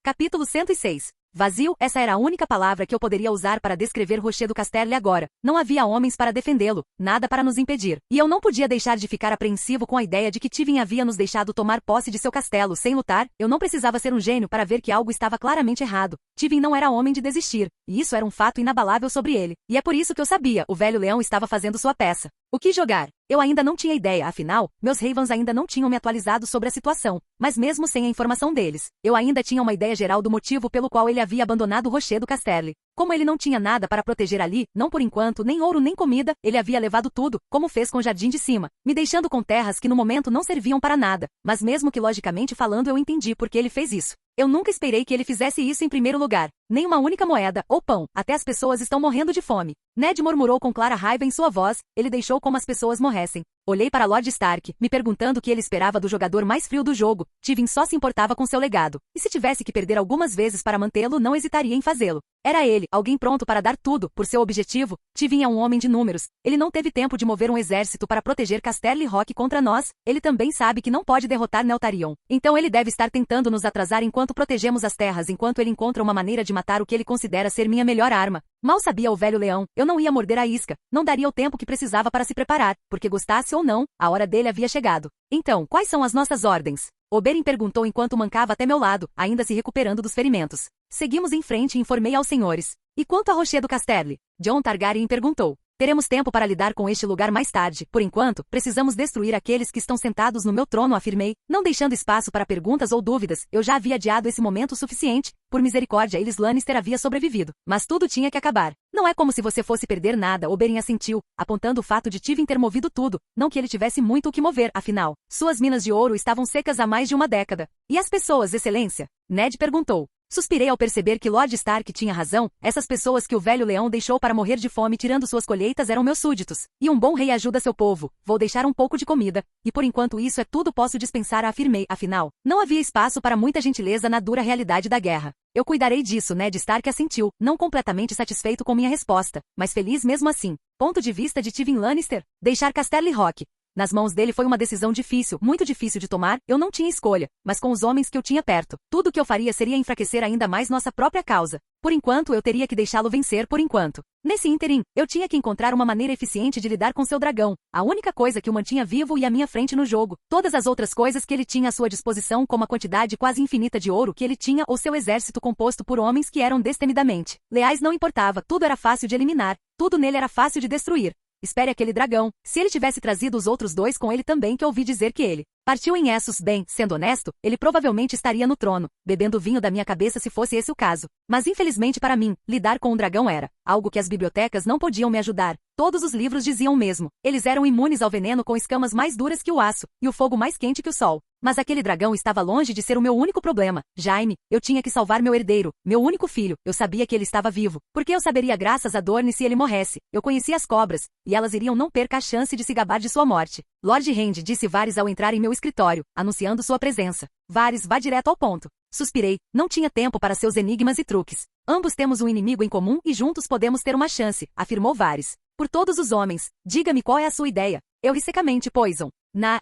Capítulo 106. Vazio, essa era a única palavra que eu poderia usar para descrever Rochedo Casterly agora. Não havia homens para defendê-lo, nada para nos impedir. E eu não podia deixar de ficar apreensivo com a ideia de que Tywin havia nos deixado tomar posse de seu castelo sem lutar. Eu não precisava ser um gênio para ver que algo estava claramente errado. Tywin não era homem de desistir, e isso era um fato inabalável sobre ele. E é por isso que eu sabia, o velho leão estava fazendo sua peça. O que jogar? Eu ainda não tinha ideia, afinal, meus Ravens ainda não tinham me atualizado sobre a situação, mas mesmo sem a informação deles, eu ainda tinha uma ideia geral do motivo pelo qual ele havia abandonado Rochedo Casterly. Como ele não tinha nada para proteger ali, não por enquanto, nem ouro nem comida, ele havia levado tudo, como fez com o Jardim de Cima, me deixando com terras que no momento não serviam para nada, mas mesmo que logicamente falando eu entendi por que ele fez isso. Eu nunca esperei que ele fizesse isso em primeiro lugar. Nem uma única moeda, ou pão, até as pessoas estão morrendo de fome. Ned murmurou com clara raiva em sua voz, ele deixou como as pessoas morressem. Olhei para Lord Stark, me perguntando o que ele esperava do jogador mais frio do jogo. Tywin só se importava com seu legado. E se tivesse que perder algumas vezes para mantê-lo, não hesitaria em fazê-lo. Era ele, alguém pronto para dar tudo, por seu objetivo. Tywin é um homem de números. Ele não teve tempo de mover um exército para proteger Casterly Rock contra nós. Ele também sabe que não pode derrotar Neltharion. Então ele deve estar tentando nos atrasar enquanto protegemos as terras, enquanto ele encontra uma maneira de matar o que ele considera ser minha melhor arma. Mal sabia o velho leão, eu não ia morder a isca, não daria o tempo que precisava para se preparar, porque gostasse ou não, a hora dele havia chegado. Então, quais são as nossas ordens? Oberyn perguntou enquanto mancava até meu lado, ainda se recuperando dos ferimentos. Seguimos em frente e informei aos senhores. E quanto a Rochedo Casterly? Jon Targaryen perguntou. Teremos tempo para lidar com este lugar mais tarde. Por enquanto, precisamos destruir aqueles que estão sentados no meu trono, afirmei, não deixando espaço para perguntas ou dúvidas. Eu já havia adiado esse momento o suficiente. Por misericórdia, Aelys Lannister havia sobrevivido. Mas tudo tinha que acabar. Não é como se você fosse perder nada, Oberyn assentiu, apontando o fato de Tywin ter movido tudo. Não que ele tivesse muito o que mover, afinal. Suas minas de ouro estavam secas há mais de uma década. E as pessoas, excelência? Ned perguntou. Suspirei ao perceber que Lord Stark tinha razão. Essas pessoas que o velho leão deixou para morrer de fome tirando suas colheitas eram meus súditos. E um bom rei ajuda seu povo. Vou deixar um pouco de comida. E por enquanto isso é tudo posso dispensar, afirmei. Afinal, não havia espaço para muita gentileza na dura realidade da guerra. Eu cuidarei disso, Ned Stark assentiu, não completamente satisfeito com minha resposta, mas feliz mesmo assim. Ponto de vista de Tywin Lannister? Deixar Casterly Rock. Nas mãos dele foi uma decisão difícil, muito difícil de tomar, eu não tinha escolha, mas com os homens que eu tinha perto, tudo o que eu faria seria enfraquecer ainda mais nossa própria causa. Por enquanto eu teria que deixá-lo vencer por enquanto. Nesse ínterim, eu tinha que encontrar uma maneira eficiente de lidar com seu dragão, a única coisa que o mantinha vivo e à minha frente no jogo. Todas as outras coisas que ele tinha à sua disposição, como a quantidade quase infinita de ouro que ele tinha ou seu exército composto por homens que eram destemidamente leais, não importava, tudo era fácil de eliminar, tudo nele era fácil de destruir. Espere aquele dragão. Se ele tivesse trazido os outros dois com ele também, que ouvi dizer que ele partiu em Essos, bem, sendo honesto, ele provavelmente estaria no trono, bebendo vinho da minha cabeça se fosse esse o caso. Mas infelizmente para mim, lidar com um dragão era algo que as bibliotecas não podiam me ajudar. Todos os livros diziam o mesmo. Eles eram imunes ao veneno com escamas mais duras que o aço, e o fogo mais quente que o sol. Mas aquele dragão estava longe de ser o meu único problema. Jaime, eu tinha que salvar meu herdeiro, meu único filho. Eu sabia que ele estava vivo, porque eu saberia graças a Dorne se ele morresse. Eu conhecia as cobras, e elas iriam não perca a chance de se gabar de sua morte. Lord Hand, disse Varys ao entrar em meu escritório, anunciando sua presença. Varys, vá direto ao ponto. Suspirei, não tinha tempo para seus enigmas e truques. Ambos temos um inimigo em comum e juntos podemos ter uma chance, afirmou Varys. Por todos os homens, diga-me qual é a sua ideia. Eu ri secamente, Poison.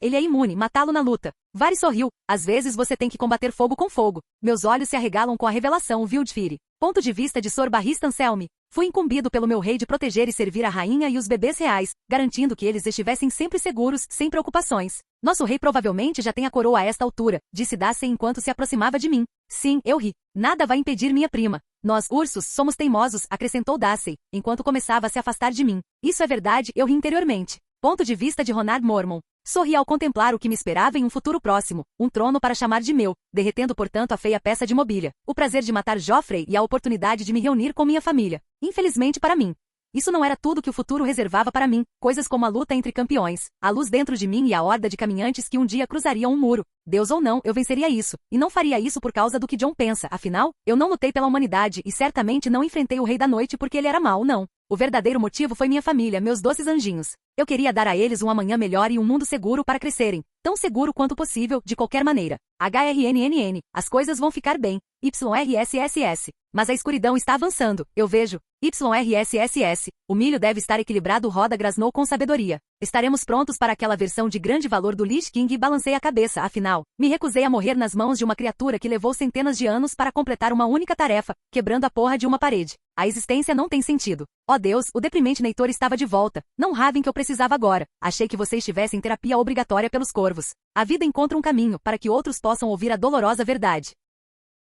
Ele é imune, matá-lo na luta. Varys sorriu. Às vezes você tem que combater fogo com fogo. Meus olhos se arregalam com a revelação, Wildfire. Ponto de vista de Sor Barristan Selmy. Fui incumbido pelo meu rei de proteger e servir a rainha e os bebês reais, garantindo que eles estivessem sempre seguros, sem preocupações. Nosso rei provavelmente já tem a coroa a esta altura, disse Dassey enquanto se aproximava de mim. Sim, eu ri. Nada vai impedir minha prima. Nós, ursos, somos teimosos, acrescentou Dassey, enquanto começava a se afastar de mim. Isso é verdade, eu ri interiormente. Ponto de vista de Ronard Mormon. Sorri ao contemplar o que me esperava em um futuro próximo, um trono para chamar de meu, derretendo portanto a feia peça de mobília, o prazer de matar Joffrey e a oportunidade de me reunir com minha família. Infelizmente para mim. Isso não era tudo que o futuro reservava para mim, coisas como a luta entre campeões, a luz dentro de mim e a horda de caminhantes que um dia cruzariam um muro. Deus ou não, eu venceria isso, e não faria isso por causa do que Jon pensa, afinal, eu não lutei pela humanidade e certamente não enfrentei o Rei da Noite porque ele era mau, não. O verdadeiro motivo foi minha família, meus doces anjinhos. Eu queria dar a eles um amanhã melhor e um mundo seguro para crescerem. Tão seguro quanto possível, de qualquer maneira. HRNNN, as coisas vão ficar bem. YRSSS. Mas a escuridão está avançando, eu vejo. YRSSS. O milho deve estar equilibrado, Roda grasnou com sabedoria. Estaremos prontos para aquela versão de grande valor do Lich King e balancei a cabeça, afinal. Me recusei a morrer nas mãos de uma criatura que levou centenas de anos para completar uma única tarefa, quebrando a porra de uma parede. A existência não tem sentido. Ó Deus, o deprimente Neitor estava de volta. Não ravem que eu precisava agora. Achei que você estivesse em terapia obrigatória pelos corvos. A vida encontra um caminho para que outros possam ouvir a dolorosa verdade.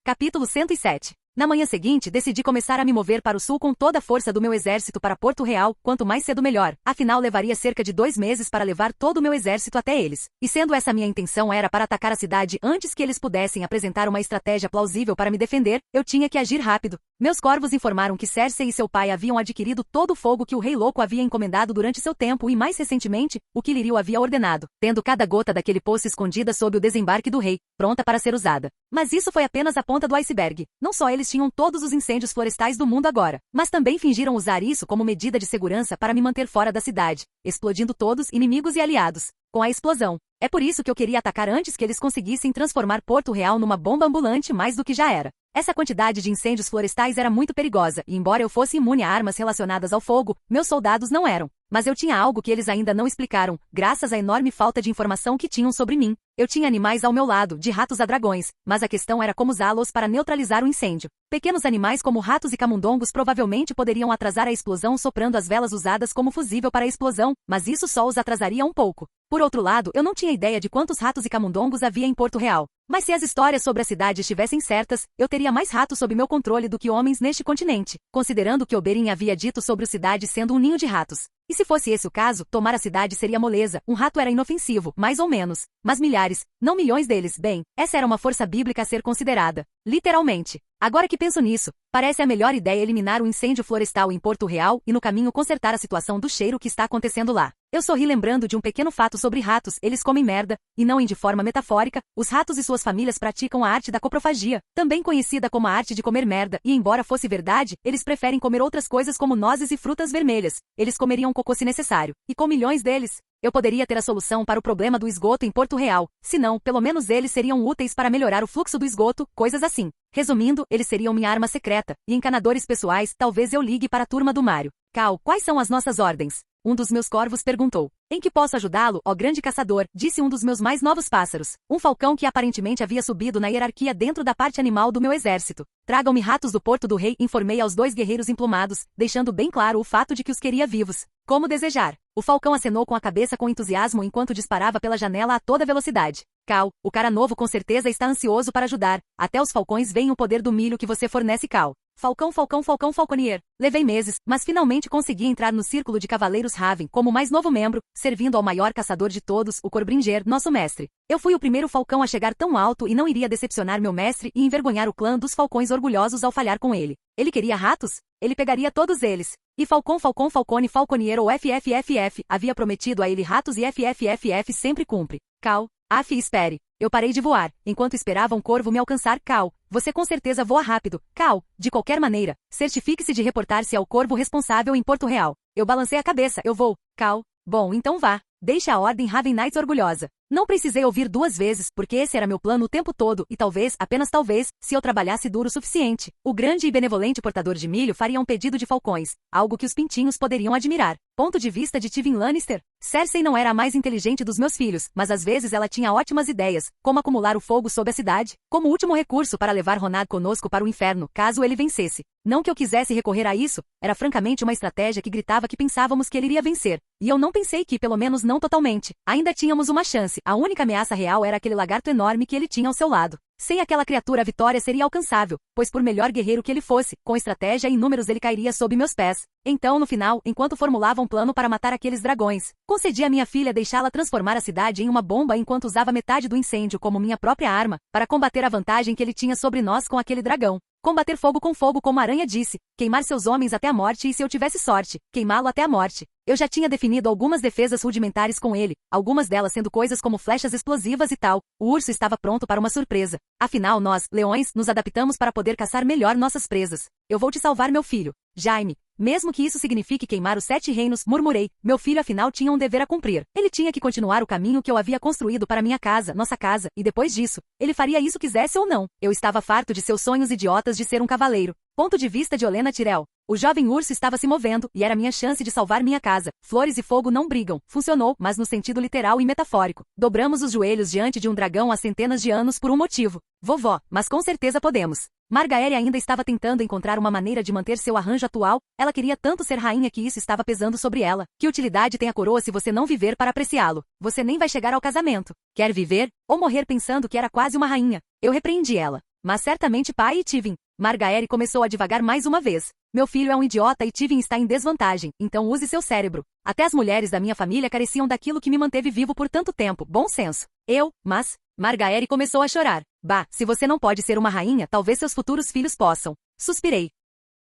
Capítulo 107. Na manhã seguinte, decidi começar a me mover para o sul com toda a força do meu exército para Porto Real, quanto mais cedo melhor. Afinal, levaria cerca de 2 meses para levar todo o meu exército até eles. E sendo essa minha intenção era para atacar a cidade antes que eles pudessem apresentar uma estratégia plausível para me defender, eu tinha que agir rápido. Meus corvos informaram que Cersei e seu pai haviam adquirido todo o fogo que o Rei Louco havia encomendado durante seu tempo e, mais recentemente, o que Lírio havia ordenado, tendo cada gota daquele poço escondida sob o desembarque do rei, pronta para ser usada. Mas isso foi apenas a ponta do iceberg. Não só eles tinham todos os incêndios florestais do mundo agora, mas também fingiram usar isso como medida de segurança para me manter fora da cidade, explodindo todos, inimigos e aliados, com a explosão. É por isso que eu queria atacar antes que eles conseguissem transformar Porto Real numa bomba ambulante mais do que já era. Essa quantidade de incêndios florestais era muito perigosa, e embora eu fosse imune a armas relacionadas ao fogo, meus soldados não eram. Mas eu tinha algo que eles ainda não explicaram, graças à enorme falta de informação que tinham sobre mim. Eu tinha animais ao meu lado, de ratos a dragões, mas a questão era como usá-los para neutralizar o incêndio. Pequenos animais como ratos e camundongos provavelmente poderiam atrasar a explosão soprando as velas usadas como fusível para a explosão, mas isso só os atrasaria um pouco. Por outro lado, eu não tinha ideia de quantos ratos e camundongos havia em Porto Real. Mas se as histórias sobre a cidade estivessem certas, eu teria mais ratos sob meu controle do que homens neste continente, considerando o que Oberyn havia dito sobre a cidade sendo um ninho de ratos. E se fosse esse o caso, tomar a cidade seria moleza, um rato era inofensivo, mais ou menos. Mas milhares, não milhões deles, bem, essa era uma força bíblica a ser considerada. Literalmente. Agora que penso nisso, parece a melhor ideia eliminar o incêndio florestal em Porto Real e no caminho consertar a situação do cheiro que está acontecendo lá. Eu sorri lembrando de um pequeno fato sobre ratos, eles comem merda, e não em de forma metafórica, os ratos e suas famílias praticam a arte da coprofagia, também conhecida como a arte de comer merda, e embora fosse verdade, eles preferem comer outras coisas como nozes e frutas vermelhas. Eles comeriam cocô se necessário. E com milhões deles, eu poderia ter a solução para o problema do esgoto em Porto Real. Se não, pelo menos eles seriam úteis para melhorar o fluxo do esgoto, coisas assim. Resumindo, eles seriam minha arma secreta, e encanadores pessoais, talvez eu ligue para a turma do Mário. Cal, quais são as nossas ordens? Um dos meus corvos perguntou. Em que posso ajudá-lo, ó grande caçador, disse um dos meus mais novos pássaros. Um falcão que aparentemente havia subido na hierarquia dentro da parte animal do meu exército. Tragam-me ratos do Porto do Rei, informei aos 2 guerreiros emplumados, deixando bem claro o fato de que os queria vivos. Como desejar. O falcão acenou com a cabeça com entusiasmo enquanto disparava pela janela a toda velocidade. Cal, o cara novo com certeza está ansioso para ajudar. Até os falcões veem o poder do milho que você fornece, Cal. Falcão, falcão, falcão, falconier. Levei meses, mas finalmente consegui entrar no círculo de cavaleiros Raven como o mais novo membro, servindo ao maior caçador de todos, o Corbringer, nosso mestre. Eu fui o primeiro falcão a chegar tão alto e não iria decepcionar meu mestre e envergonhar o clã dos falcões orgulhosos ao falhar com ele. Ele queria ratos? Ele pegaria todos eles. E Falcão, Falcão, Falcone, Falconier ou FFFF, havia prometido a ele ratos e FFFF sempre cumpre. Cal, espere. Eu parei de voar, enquanto esperava um corvo me alcançar. Cal, você com certeza voa rápido. Cal, de qualquer maneira, certifique-se de reportar-se ao corvo responsável em Porto Real. Eu balancei a cabeça, eu vou. Cal, bom, então vá. Deixe a ordem Raven Knights orgulhosa. Não precisei ouvir 2 vezes, porque esse era meu plano o tempo todo, e talvez, apenas talvez, se eu trabalhasse duro o suficiente, o grande e benevolente portador de milho faria um pedido de falcões, algo que os pintinhos poderiam admirar. Ponto de vista de Tywin Lannister? Cersei não era a mais inteligente dos meus filhos, mas às vezes ela tinha ótimas ideias, como acumular o fogo sob a cidade, como último recurso para levar Ronad conosco para o inferno, caso ele vencesse. Não que eu quisesse recorrer a isso, era francamente uma estratégia que gritava que pensávamos que ele iria vencer. E eu não pensei que, pelo menos não totalmente, ainda tínhamos uma chance. A única ameaça real era aquele lagarto enorme que ele tinha ao seu lado. Sem aquela criatura a vitória seria alcançável, pois por melhor guerreiro que ele fosse, com estratégia e números ele cairia sob meus pés. Então, no final, enquanto formulava um plano para matar aqueles dragões, concedi à minha filha deixá-la transformar a cidade em uma bomba enquanto usava metade do incêndio como minha própria arma, para combater a vantagem que ele tinha sobre nós com aquele dragão. Combater fogo com fogo, como a aranha disse, queimar seus homens até a morte e, se eu tivesse sorte, queimá-lo até a morte. Eu já tinha definido algumas defesas rudimentares com ele, algumas delas sendo coisas como flechas explosivas e tal. O urso estava pronto para uma surpresa. Afinal, nós, leões, nos adaptamos para poder caçar melhor nossas presas. Eu vou te salvar, meu filho. Jaime. Mesmo que isso signifique queimar os 7 reinos, murmurei, meu filho afinal tinha um dever a cumprir. Ele tinha que continuar o caminho que eu havia construído para minha casa, nossa casa, e depois disso, ele faria isso quisesse ou não. Eu estava farto de seus sonhos idiotas de ser um cavaleiro. Ponto de vista de Olenna Tyrell. O jovem urso estava se movendo, e era minha chance de salvar minha casa. Flores e fogo não brigam. Funcionou, mas no sentido literal e metafórico. Dobramos os joelhos diante de um dragão há centenas de anos por um motivo. Vovó, mas com certeza podemos. Margaery ainda estava tentando encontrar uma maneira de manter seu arranjo atual. Ela queria tanto ser rainha que isso estava pesando sobre ela. Que utilidade tem a coroa se você não viver para apreciá-lo? Você nem vai chegar ao casamento. Quer viver? Ou morrer pensando que era quase uma rainha? Eu repreendi ela. Mas certamente pai e Tywin. Margaery começou a divagar mais uma vez. Meu filho é um idiota e Tywin está em desvantagem, então use seu cérebro. Até as mulheres da minha família careciam daquilo que me manteve vivo por tanto tempo, bom senso. Mas... Margaery começou a chorar. Bah, se você não pode ser uma rainha, talvez seus futuros filhos possam. Suspirei.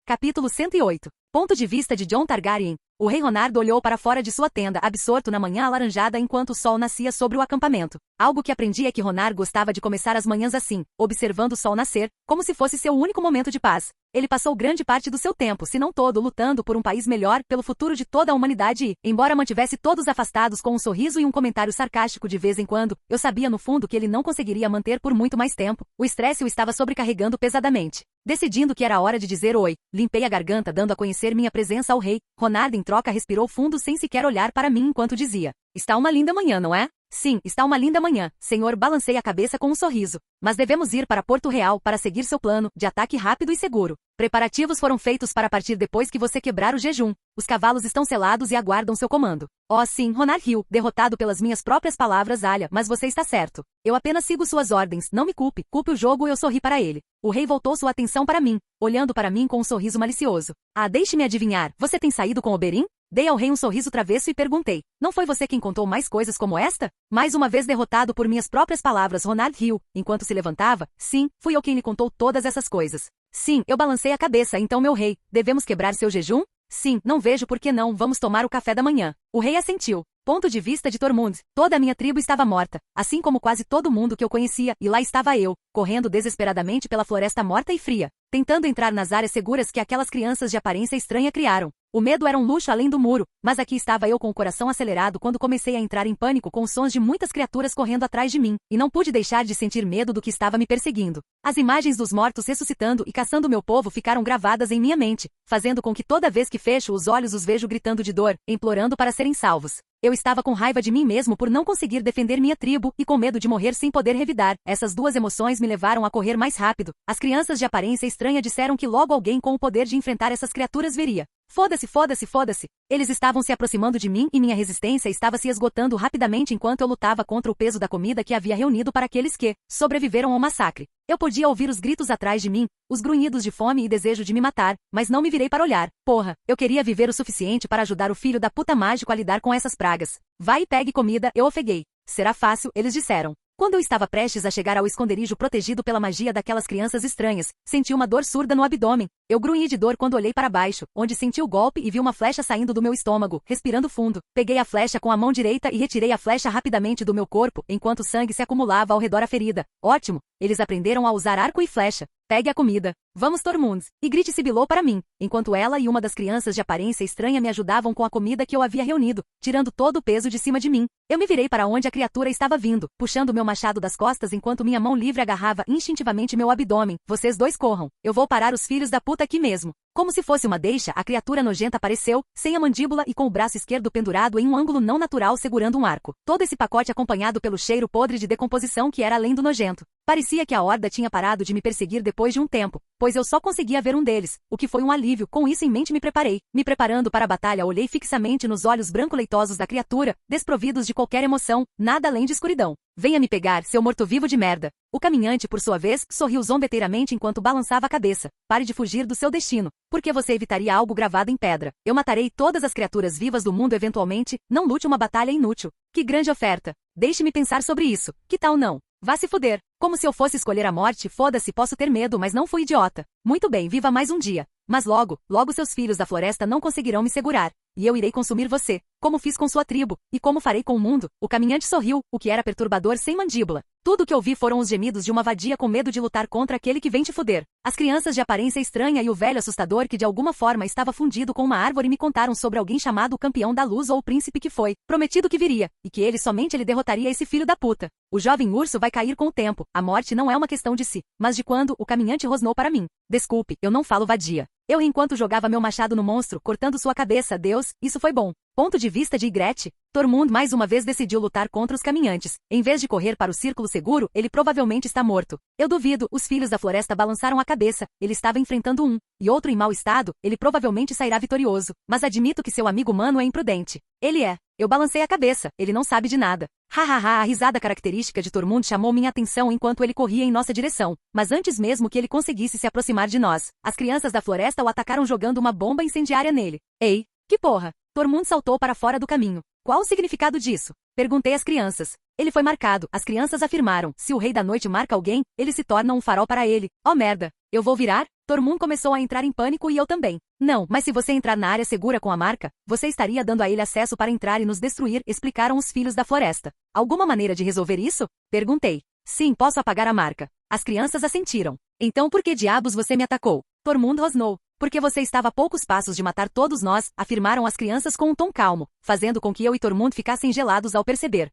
Capítulo 108. Ponto de vista de Jon Targaryen. O rei Ronardo olhou para fora de sua tenda, absorto na manhã alaranjada enquanto o sol nascia sobre o acampamento. Algo que aprendi é que Ronard gostava de começar as manhãs assim, observando o sol nascer, como se fosse seu único momento de paz. Ele passou grande parte do seu tempo, se não todo, lutando por um país melhor, pelo futuro de toda a humanidade e, embora mantivesse todos afastados com um sorriso e um comentário sarcástico de vez em quando, eu sabia no fundo que ele não conseguiria manter por muito mais tempo. O estresse o estava sobrecarregando pesadamente. Decidindo que era hora de dizer oi, limpei a garganta dando a conhecer minha presença ao rei. Ronard em troca respirou fundo sem sequer olhar para mim enquanto dizia: está uma linda manhã, não é? Sim, está uma linda manhã, senhor. Balancei a cabeça com um sorriso. Mas devemos ir para Porto Real para seguir seu plano de ataque rápido e seguro. Preparativos foram feitos para partir depois que você quebrar o jejum. Os cavalos estão selados e aguardam seu comando. Oh sim, Ronard riu, derrotado pelas minhas próprias palavras. Alha, mas você está certo. Eu apenas sigo suas ordens, não me culpe. Culpe o jogo. Eu sorri para ele. O rei voltou sua atenção para mim, olhando para mim com um sorriso malicioso. Ah, deixe-me adivinhar, você tem saído com Oberyn? Dei ao rei um sorriso travesso e perguntei, não foi você quem contou mais coisas como esta? Mais uma vez derrotado por minhas próprias palavras, Ronald riu, enquanto se levantava. Sim, fui eu quem lhe contou todas essas coisas. Sim, eu balancei a cabeça, então meu rei, devemos quebrar seu jejum? Sim, não vejo por que não, vamos tomar o café da manhã. O rei assentiu. Ponto de vista de Tormund, toda a minha tribo estava morta, assim como quase todo mundo que eu conhecia, e lá estava eu, correndo desesperadamente pela floresta morta e fria, tentando entrar nas áreas seguras que aquelas crianças de aparência estranha criaram. O medo era um luxo além do muro, mas aqui estava eu com o coração acelerado quando comecei a entrar em pânico com os sons de muitas criaturas correndo atrás de mim, e não pude deixar de sentir medo do que estava me perseguindo. As imagens dos mortos ressuscitando e caçando meu povo ficaram gravadas em minha mente, fazendo com que toda vez que fecho os olhos os vejo gritando de dor, implorando para serem salvos. Eu estava com raiva de mim mesmo por não conseguir defender minha tribo e com medo de morrer sem poder revidar. Essas duas emoções me levaram a correr mais rápido. As crianças de aparência estranha disseram que logo alguém com o poder de enfrentar essas criaturas veria. Foda-se, foda-se, foda-se. Eles estavam se aproximando de mim e minha resistência estava se esgotando rapidamente enquanto eu lutava contra o peso da comida que havia reunido para aqueles que sobreviveram ao massacre. Eu podia ouvir os gritos atrás de mim, os grunhidos de fome e desejo de me matar, mas não me virei para olhar. Porra, eu queria viver o suficiente para ajudar o filho da puta mágico a lidar com essas pragas. Vai e pegue comida, eu ofeguei. Será fácil, eles disseram. Quando eu estava prestes a chegar ao esconderijo protegido pela magia daquelas crianças estranhas, senti uma dor surda no abdômen. Eu grunhi de dor quando olhei para baixo, onde senti o golpe e vi uma flecha saindo do meu estômago, respirando fundo. Peguei a flecha com a mão direita e retirei a flecha rapidamente do meu corpo, enquanto o sangue se acumulava ao redor da ferida. Ótimo! Eles aprenderam a usar arco e flecha. Pegue a comida. Vamos, Tormund. Ygritte sibilou para mim, enquanto ela e uma das crianças de aparência estranha me ajudavam com a comida que eu havia reunido, tirando todo o peso de cima de mim. Eu me virei para onde a criatura estava vindo, puxando meu machado das costas enquanto minha mão livre agarrava instintivamente meu abdômen. Vocês dois corram. Eu vou parar os filhos da puta aqui mesmo. Como se fosse uma deixa, a criatura nojenta apareceu, sem a mandíbula e com o braço esquerdo pendurado em um ângulo não natural segurando um arco. Todo esse pacote acompanhado pelo cheiro podre de decomposição que era além do nojento. Parecia que a horda tinha parado de me perseguir depois de um tempo, pois eu só conseguia ver um deles, o que foi um alívio. Com isso em mente me preparei. Me preparando para a batalha, olhei fixamente nos olhos branco-leitosos da criatura, desprovidos de qualquer emoção, nada além de escuridão. Venha me pegar, seu morto-vivo de merda. O caminhante, por sua vez, sorriu zombeteiramente enquanto balançava a cabeça. Pare de fugir do seu destino. Porque você evitaria algo gravado em pedra. Eu matarei todas as criaturas vivas do mundo eventualmente. Não lute uma batalha inútil. Que grande oferta. Deixe-me pensar sobre isso. Que tal não? Vá se fuder. Como se eu fosse escolher a morte, foda-se, posso ter medo, mas não fui idiota. Muito bem, viva mais um dia. Mas logo seus filhos da floresta não conseguirão me segurar. E eu irei consumir você, como fiz com sua tribo, e como farei com o mundo. O caminhante sorriu, o que era perturbador sem mandíbula. Tudo o que ouvi foram os gemidos de uma vadia com medo de lutar contra aquele que vem te foder. As crianças de aparência estranha e o velho assustador que de alguma forma estava fundido com uma árvore me contaram sobre alguém chamado o Campeão da Luz ou o Príncipe que foi prometido que viria, e que somente ele derrotaria esse filho da puta. O jovem urso vai cair com o tempo, a morte não é uma questão de si, mas de quando. O caminhante rosnou para mim. Desculpe, eu não falo vadia. Eu enquanto jogava meu machado no monstro, cortando sua cabeça. Deus, isso foi bom. Ponto de vista de Ygritte, Tormund mais uma vez decidiu lutar contra os caminhantes. Em vez de correr para o círculo seguro, ele provavelmente está morto. Eu duvido, os filhos da floresta balançaram a cabeça. Ele estava enfrentando um e outro em mau estado, ele provavelmente sairá vitorioso. Mas admito que seu amigo humano é imprudente. Ele é. Eu balancei a cabeça, ele não sabe de nada. Hahaha, a risada característica de Tormund chamou minha atenção enquanto ele corria em nossa direção. Mas antes mesmo que ele conseguisse se aproximar de nós, as crianças da floresta o atacaram jogando uma bomba incendiária nele. Ei, que porra! Tormund saltou para fora do caminho. Qual o significado disso? Perguntei às crianças. Ele foi marcado, as crianças afirmaram. Se o Rei da Noite marca alguém, ele se torna um farol para ele. Oh merda! Eu vou virar? Tormund começou a entrar em pânico e eu também. Não, mas se você entrar na área segura com a marca, você estaria dando a ele acesso para entrar e nos destruir, explicaram os filhos da floresta. Alguma maneira de resolver isso? Perguntei. Sim, posso apagar a marca. As crianças assentiram. Então por que diabos você me atacou? Tormund rosnou. Porque você estava a poucos passos de matar todos nós, afirmaram as crianças com um tom calmo, fazendo com que eu e Tormund ficassem gelados ao perceber.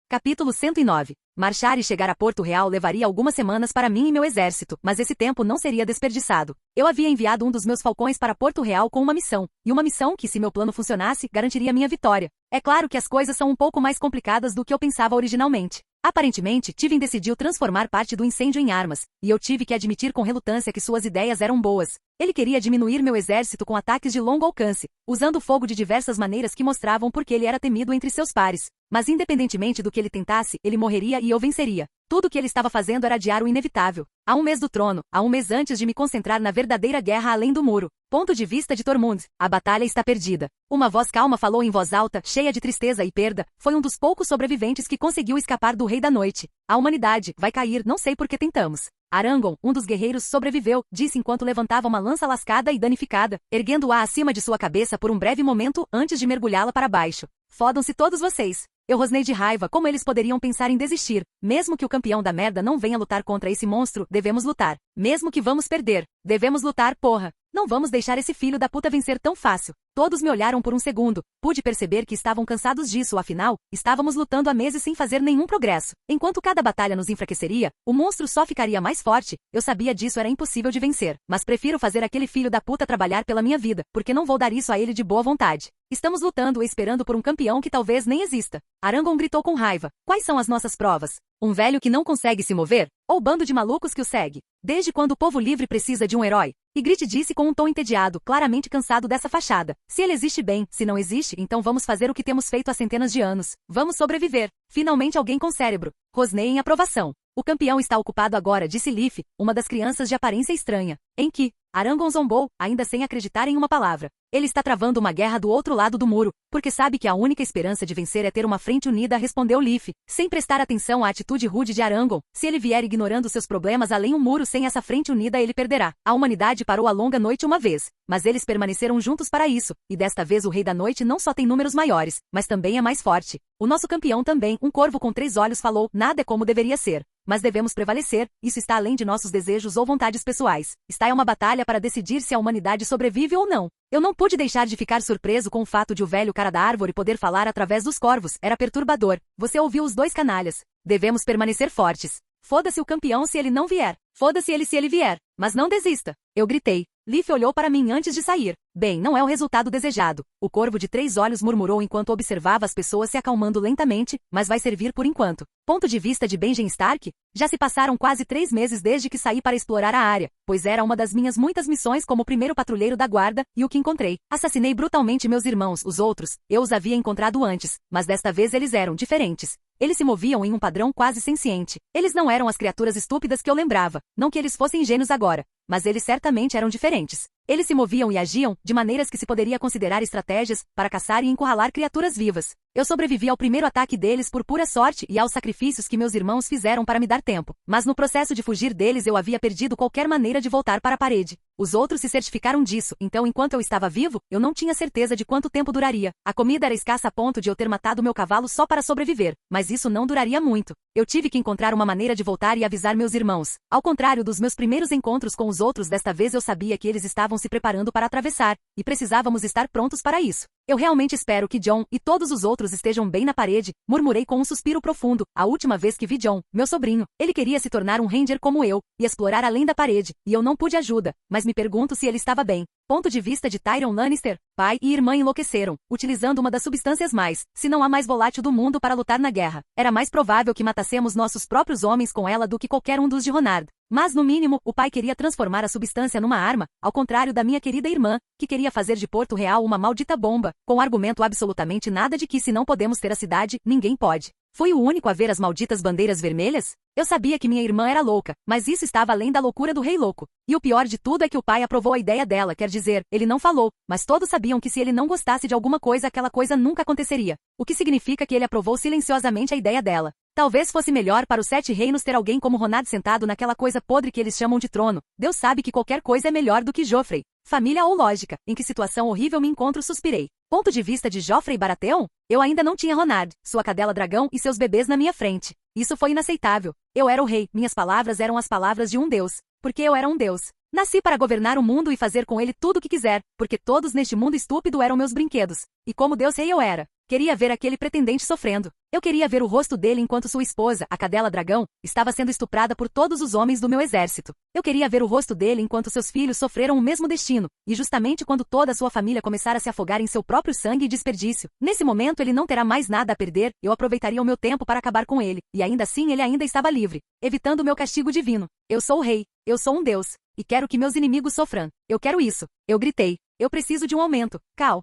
Capítulo 109. Marchar e chegar a Porto Real levaria algumas semanas para mim e meu exército, mas esse tempo não seria desperdiçado. Eu havia enviado um dos meus falcões para Porto Real com uma missão, e uma missão que, se meu plano funcionasse, garantiria minha vitória. É claro que as coisas são um pouco mais complicadas do que eu pensava originalmente. Aparentemente, Tivin decidiu transformar parte do incêndio em armas, e eu tive que admitir com relutância que suas ideias eram boas. Ele queria diminuir meu exército com ataques de longo alcance, usando o fogo de diversas maneiras que mostravam por que ele era temido entre seus pares. Mas independentemente do que ele tentasse, ele morreria e eu venceria. Tudo o que ele estava fazendo era adiar o inevitável. Há um mês do trono, há um mês antes de me concentrar na verdadeira guerra além do muro. Ponto de vista de Tormund. A batalha está perdida. Uma voz calma falou em voz alta, cheia de tristeza e perda. Foi um dos poucos sobreviventes que conseguiu escapar do Rei da Noite. A humanidade vai cair, não sei por que tentamos. Arangon, um dos guerreiros, sobreviveu, disse enquanto levantava uma lança lascada e danificada, erguendo-a acima de sua cabeça por um breve momento antes de mergulhá-la para baixo. Fodam-se todos vocês. Eu rosnei de raiva, como eles poderiam pensar em desistir. Mesmo que o campeão da merda não venha lutar contra esse monstro, devemos lutar. Mesmo que vamos perder, devemos lutar, porra. Não vamos deixar esse filho da puta vencer tão fácil. Todos me olharam por um segundo. Pude perceber que estavam cansados disso, afinal, estávamos lutando há meses sem fazer nenhum progresso. Enquanto cada batalha nos enfraqueceria, o monstro só ficaria mais forte. Eu sabia disso era impossível de vencer. Mas prefiro fazer aquele filho da puta trabalhar pela minha vida, porque não vou dar isso a ele de boa vontade. Estamos lutando e esperando por um campeão que talvez nem exista. Arangon gritou com raiva. Quais são as nossas provas? Um velho que não consegue se mover? Ou bando de malucos que o segue? Desde quando o povo livre precisa de um herói? Ygritte disse com um tom entediado, claramente cansado dessa fachada. Se ele existe bem, se não existe, então vamos fazer o que temos feito há centenas de anos. Vamos sobreviver. Finalmente alguém com cérebro. Rosnei em aprovação. O campeão está ocupado agora, disse Leaf, uma das crianças de aparência estranha. Em que? Arangon zombou, ainda sem acreditar em uma palavra. Ele está travando uma guerra do outro lado do muro, porque sabe que a única esperança de vencer é ter uma frente unida, respondeu Leaf, sem prestar atenção à atitude rude de Arangon. Se ele vier ignorando seus problemas além um muro sem essa frente unida, ele perderá. A humanidade parou a longa noite uma vez, mas eles permaneceram juntos para isso, e desta vez o Rei da Noite não só tem números maiores, mas também é mais forte. O nosso campeão também, um corvo com 3 olhos, falou, nada é como deveria ser. Mas devemos prevalecer, isso está além de nossos desejos ou vontades pessoais. Está em uma batalha para decidir se a humanidade sobrevive ou não. Eu não pude deixar de ficar surpreso com o fato de o velho cara da árvore poder falar através dos corvos. Era perturbador. Você ouviu os dois canalhas. Devemos permanecer fortes. Foda-se o campeão se ele não vier. Foda-se ele se ele vier. Mas não desista. Eu gritei. Leaf olhou para mim antes de sair. Bem, não é o resultado desejado. O corvo de 3 olhos murmurou enquanto observava as pessoas se acalmando lentamente, mas vai servir por enquanto. Ponto de vista de Benjen Stark? Já se passaram quase 3 meses desde que saí para explorar a área, pois era uma das minhas muitas missões como primeiro patrulheiro da guarda, e o que encontrei. Assassinei brutalmente meus irmãos, os outros, eu os havia encontrado antes, mas desta vez eles eram diferentes. Eles se moviam em um padrão quase senciente. Eles não eram as criaturas estúpidas que eu lembrava, não que eles fossem ingênuos agora, mas eles certamente eram diferentes. Eles se moviam e agiam de maneiras que se poderia considerar estratégias para caçar e encurralar criaturas vivas. Eu sobrevivi ao primeiro ataque deles por pura sorte e aos sacrifícios que meus irmãos fizeram para me dar tempo. Mas no processo de fugir deles eu havia perdido qualquer maneira de voltar para a parede. Os outros se certificaram disso, então enquanto eu estava vivo, eu não tinha certeza de quanto tempo duraria. A comida era escassa a ponto de eu ter matado meu cavalo só para sobreviver, mas isso não duraria muito. Eu tive que encontrar uma maneira de voltar e avisar meus irmãos. Ao contrário dos meus primeiros encontros com os outros, desta vez eu sabia que eles estavam se preparando para atravessar, e precisávamos estar prontos para isso. Eu realmente espero que Jon e todos os outros estejam bem na parede, murmurei com um suspiro profundo. A última vez que vi Jon, meu sobrinho, ele queria se tornar um ranger como eu, e explorar além da parede, e eu não pude ajuda, mas me pergunto se ele estava bem. Ponto de vista de Tyrion Lannister, pai e irmã enlouqueceram, utilizando uma das substâncias mais, se não a mais volátil do mundo para lutar na guerra. Era mais provável que matassemos nossos próprios homens com ela do que qualquer um dos de Ronard. Mas no mínimo, o pai queria transformar a substância numa arma, ao contrário da minha querida irmã, que queria fazer de Porto Real uma maldita bomba, com argumento absolutamente nada de que se não podemos ter a cidade, ninguém pode. Fui o único a ver as malditas bandeiras vermelhas? Eu sabia que minha irmã era louca, mas isso estava além da loucura do rei louco. E o pior de tudo é que o pai aprovou a ideia dela, quer dizer, ele não falou, mas todos sabiam que se ele não gostasse de alguma coisa, aquela coisa nunca aconteceria. O que significa que ele aprovou silenciosamente a ideia dela. Talvez fosse melhor para os 7 reinos ter alguém como Ronard sentado naquela coisa podre que eles chamam de trono. Deus sabe que qualquer coisa é melhor do que Joffrey. Família ou lógica, em que situação horrível me encontro, suspirei. Ponto de vista de Joffrey Baratheon? Eu ainda não tinha Ronard, sua cadela dragão e seus bebês na minha frente. Isso foi inaceitável. Eu era o rei, minhas palavras eram as palavras de um deus. Porque eu era um deus. Nasci para governar o mundo e fazer com ele tudo o que quiser, porque todos neste mundo estúpido eram meus brinquedos. E como Deus rei eu era. Queria ver aquele pretendente sofrendo. Eu queria ver o rosto dele enquanto sua esposa, a cadela dragão, estava sendo estuprada por todos os homens do meu exército. Eu queria ver o rosto dele enquanto seus filhos sofreram o mesmo destino, e justamente quando toda a sua família começar a se afogar em seu próprio sangue e desperdício. Nesse momento ele não terá mais nada a perder, eu aproveitaria o meu tempo para acabar com ele, e ainda assim ele ainda estava livre, evitando o meu castigo divino. Eu sou o rei, eu sou um deus, e quero que meus inimigos sofram. Eu quero isso. Eu gritei. Eu preciso de um aumento. Cal.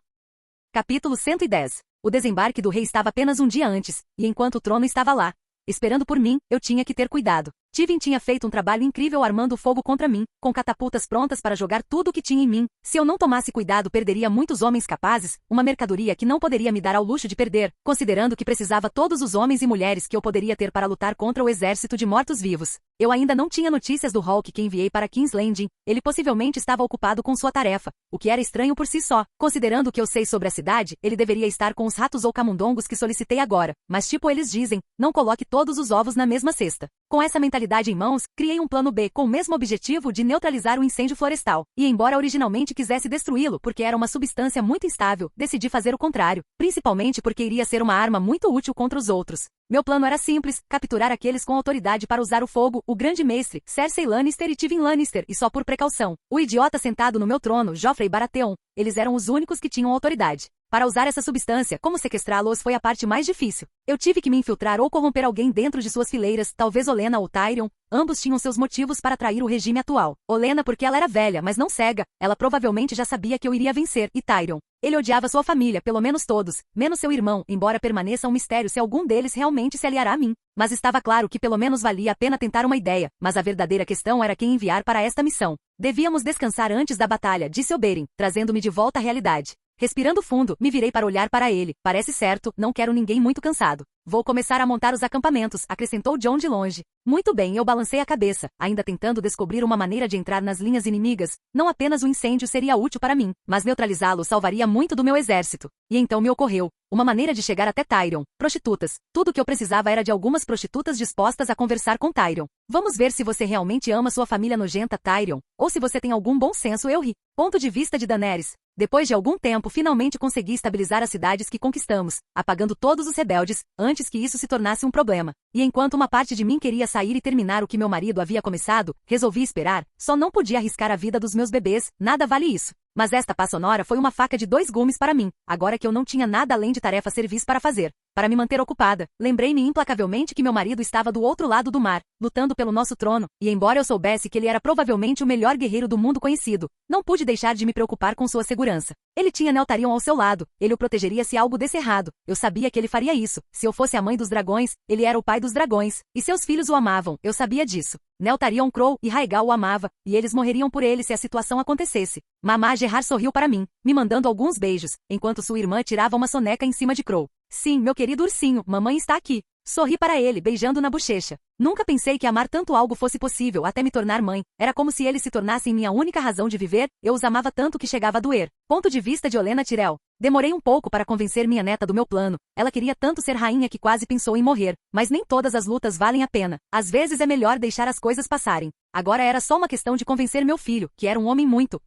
Capítulo 110. O desembarque do rei estava apenas um dia antes, e enquanto o trono estava lá, esperando por mim, eu tinha que ter cuidado. Tivin tinha feito um trabalho incrível armando fogo contra mim, com catapultas prontas para jogar tudo o que tinha em mim. Se eu não tomasse cuidado, perderia muitos homens capazes, uma mercadoria que não poderia me dar ao luxo de perder, considerando que precisava todos os homens e mulheres que eu poderia ter para lutar contra o exército de mortos-vivos. Eu ainda não tinha notícias do Hulk que enviei para King's Landing. Ele possivelmente estava ocupado com sua tarefa, o que era estranho por si só. Considerando o que eu sei sobre a cidade, ele deveria estar com os ratos ou camundongos que solicitei agora. Mas tipo eles dizem, não coloque todos os ovos na mesma cesta. Com essa mentalidade em mãos, criei um plano B com o mesmo objetivo de neutralizar o incêndio florestal. E embora originalmente quisesse destruí-lo porque era uma substância muito instável, decidi fazer o contrário, principalmente porque iria ser uma arma muito útil contra os outros. Meu plano era simples, capturar aqueles com autoridade para usar o fogo, o grande mestre, Cersei Lannister e Tywin Lannister, e só por precaução. O idiota sentado no meu trono, Joffrey Baratheon, eles eram os únicos que tinham autoridade. Para usar essa substância, como sequestrá-los foi a parte mais difícil. Eu tive que me infiltrar ou corromper alguém dentro de suas fileiras, talvez Olenna ou Tyrion. Ambos tinham seus motivos para trair o regime atual. Olenna porque ela era velha, mas não cega. Ela provavelmente já sabia que eu iria vencer. E Tyrion. Ele odiava sua família, pelo menos todos, menos seu irmão, embora permaneça um mistério se algum deles realmente se aliará a mim. Mas estava claro que pelo menos valia a pena tentar uma ideia, mas a verdadeira questão era quem enviar para esta missão. Devíamos descansar antes da batalha, disse Oberyn, trazendo-me de volta à realidade. Respirando fundo, me virei para olhar para ele. Parece certo, não quero ninguém muito cansado. Vou começar a montar os acampamentos, acrescentou Jon de longe. Muito bem, eu balancei a cabeça, ainda tentando descobrir uma maneira de entrar nas linhas inimigas. Não apenas o incêndio seria útil para mim, mas neutralizá-lo salvaria muito do meu exército. E então me ocorreu uma maneira de chegar até Tyrion. Prostitutas. Tudo o que eu precisava era de algumas prostitutas dispostas a conversar com Tyrion. Vamos ver se você realmente ama sua família nojenta, Tyrion, ou se você tem algum bom senso, eu ri. Ponto de vista de Daenerys. Depois de algum tempo, finalmente consegui estabilizar as cidades que conquistamos, apagando todos os rebeldes, antes que isso se tornasse um problema. E enquanto uma parte de mim queria sair e terminar o que meu marido havia começado, resolvi esperar. Só não podia arriscar a vida dos meus bebês, nada vale isso. Mas esta paz sonora foi uma faca de 2 gumes para mim, agora que eu não tinha nada além de tarefa serviço para fazer. Para me manter ocupada, lembrei-me implacavelmente que meu marido estava do outro lado do mar, lutando pelo nosso trono, e embora eu soubesse que ele era provavelmente o melhor guerreiro do mundo conhecido, não pude deixar de me preocupar com sua segurança. Ele tinha Neltarion ao seu lado, ele o protegeria se algo desse errado. Eu sabia que ele faria isso. Se eu fosse a mãe dos dragões, ele era o pai dos dragões, e seus filhos o amavam, eu sabia disso. Neltarion Crow e Rhaegal o amava, e eles morreriam por ele se a situação acontecesse. Mamá Gerard sorriu para mim, me mandando alguns beijos, enquanto sua irmã tirava uma soneca em cima de Crow. Sim, meu querido ursinho, mamãe está aqui. Sorri para ele, beijando na bochecha. Nunca pensei que amar tanto algo fosse possível até me tornar mãe. Era como se eles se tornassem minha única razão de viver, eu os amava tanto que chegava a doer. Ponto de vista de Olenna Tyrell. Demorei um pouco para convencer minha neta do meu plano. Ela queria tanto ser rainha que quase pensou em morrer. Mas nem todas as lutas valem a pena. Às vezes é melhor deixar as coisas passarem. Agora era só uma questão de convencer meu filho, que era um homem muito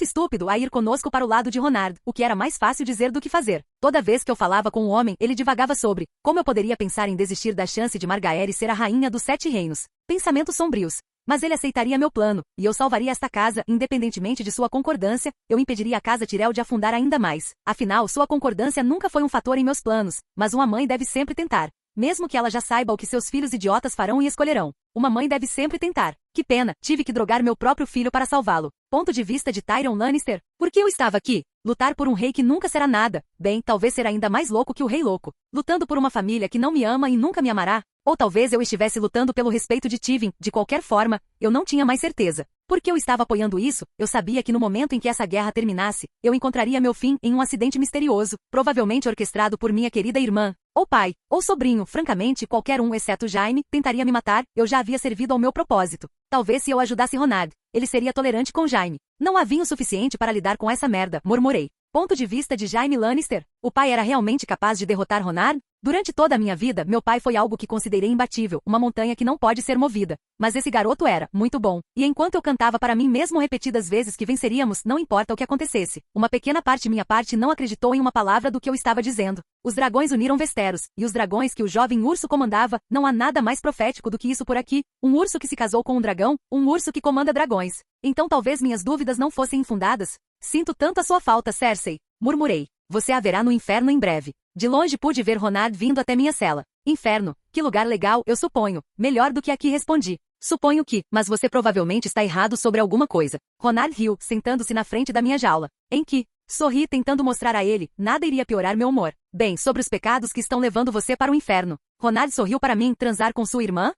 estúpido, a ir conosco para o lado de Ronard, o que era mais fácil dizer do que fazer. Toda vez que eu falava com o homem, ele divagava sobre como eu poderia pensar em desistir da chance de Margaery ser a rainha dos 7 reinos. Pensamentos sombrios. Mas ele aceitaria meu plano, e eu salvaria esta casa, independentemente de sua concordância, eu impediria a casa Tyrell de afundar ainda mais. Afinal, sua concordância nunca foi um fator em meus planos, mas uma mãe deve sempre tentar. Mesmo que ela já saiba o que seus filhos idiotas farão e escolherão. Uma mãe deve sempre tentar. Que pena, tive que drogar meu próprio filho para salvá-lo. Ponto de vista de Tyrion Lannister. Por que eu estava aqui? Lutar por um rei que nunca será nada. Bem, talvez ser ainda mais louco que o rei louco. Lutando por uma família que não me ama e nunca me amará. Ou talvez eu estivesse lutando pelo respeito de Tywin. De qualquer forma, eu não tinha mais certeza. Porque eu estava apoiando isso, eu sabia que no momento em que essa guerra terminasse, eu encontraria meu fim em um acidente misterioso, provavelmente orquestrado por minha querida irmã, ou pai, ou sobrinho. Francamente, qualquer um exceto Jaime tentaria me matar. Eu já havia servido ao meu propósito. Talvez se eu ajudasse Ronard, ele seria tolerante com Jaime. Não havia o suficiente para lidar com essa merda, murmurei. Ponto de vista de Jaime Lannister. O pai era realmente capaz de derrotar Ronard? Durante toda a minha vida, meu pai foi algo que considerei imbatível, uma montanha que não pode ser movida. Mas esse garoto era muito bom. E enquanto eu cantava para mim mesmo repetidas vezes que venceríamos, não importa o que acontecesse, uma pequena minha parte não acreditou em uma palavra do que eu estava dizendo. Os dragões uniram Westeros, e os dragões que o jovem urso comandava, não há nada mais profético do que isso por aqui. Um urso que se casou com um dragão, um urso que comanda dragões. Então talvez minhas dúvidas não fossem infundadas. Sinto tanto a sua falta, Cersei, murmurei. Você haverá no inferno em breve. De longe pude ver Ronard vindo até minha cela. Inferno, que lugar legal, eu suponho. Melhor do que aqui, respondi. Suponho que, mas você provavelmente está errado sobre alguma coisa. Ronard riu, sentando-se na frente da minha jaula. Em que? Sorri, tentando mostrar a ele, nada iria piorar meu humor. Bem, sobre os pecados que estão levando você para o inferno. Ronald sorriu para mim. Transar com sua irmã?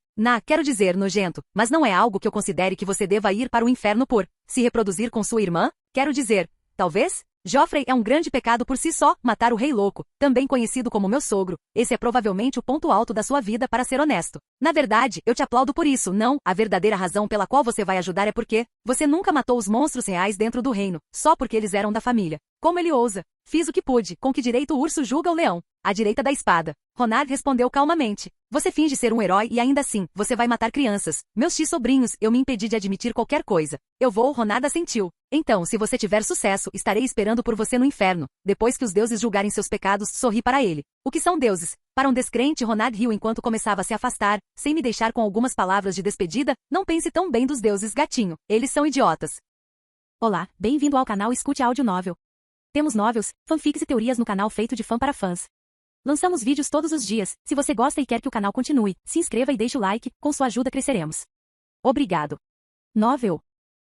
Quero dizer, nojento, mas não é algo que eu considere que você deva ir para o inferno por se reproduzir com sua irmã? Quero dizer, talvez? Joffrey é um grande pecado por si só, matar o Rei Louco, também conhecido como meu sogro. Esse é provavelmente o ponto alto da sua vida, para ser honesto. Na verdade, eu te aplaudo por isso. Não, a verdadeira razão pela qual você vai ajudar é porque você nunca matou os monstros reais dentro do reino, só porque eles eram da família. Como ele ousa? Fiz o que pude. Com que direito o urso julga o leão? À direita da espada. Ronald respondeu calmamente. Você finge ser um herói e ainda assim, você vai matar crianças. Meus sobrinhos, eu me impedi de admitir qualquer coisa. Eu vou, Ronald assentiu. Então, se você tiver sucesso, estarei esperando por você no inferno. Depois que os deuses julgarem seus pecados, sorri para ele. O que são deuses? Para um descrente, Ronald riu enquanto começava a se afastar, sem me deixar com algumas palavras de despedida. Não pense tão bem dos deuses, gatinho. Eles são idiotas. Olá, bem-vindo ao canal Escute Áudio Novel. Temos novels, fanfics e teorias no canal feito de fã para fãs. Lançamos vídeos todos os dias. Se você gosta e quer que o canal continue, se inscreva e deixe o like, com sua ajuda cresceremos. Obrigado. Novel.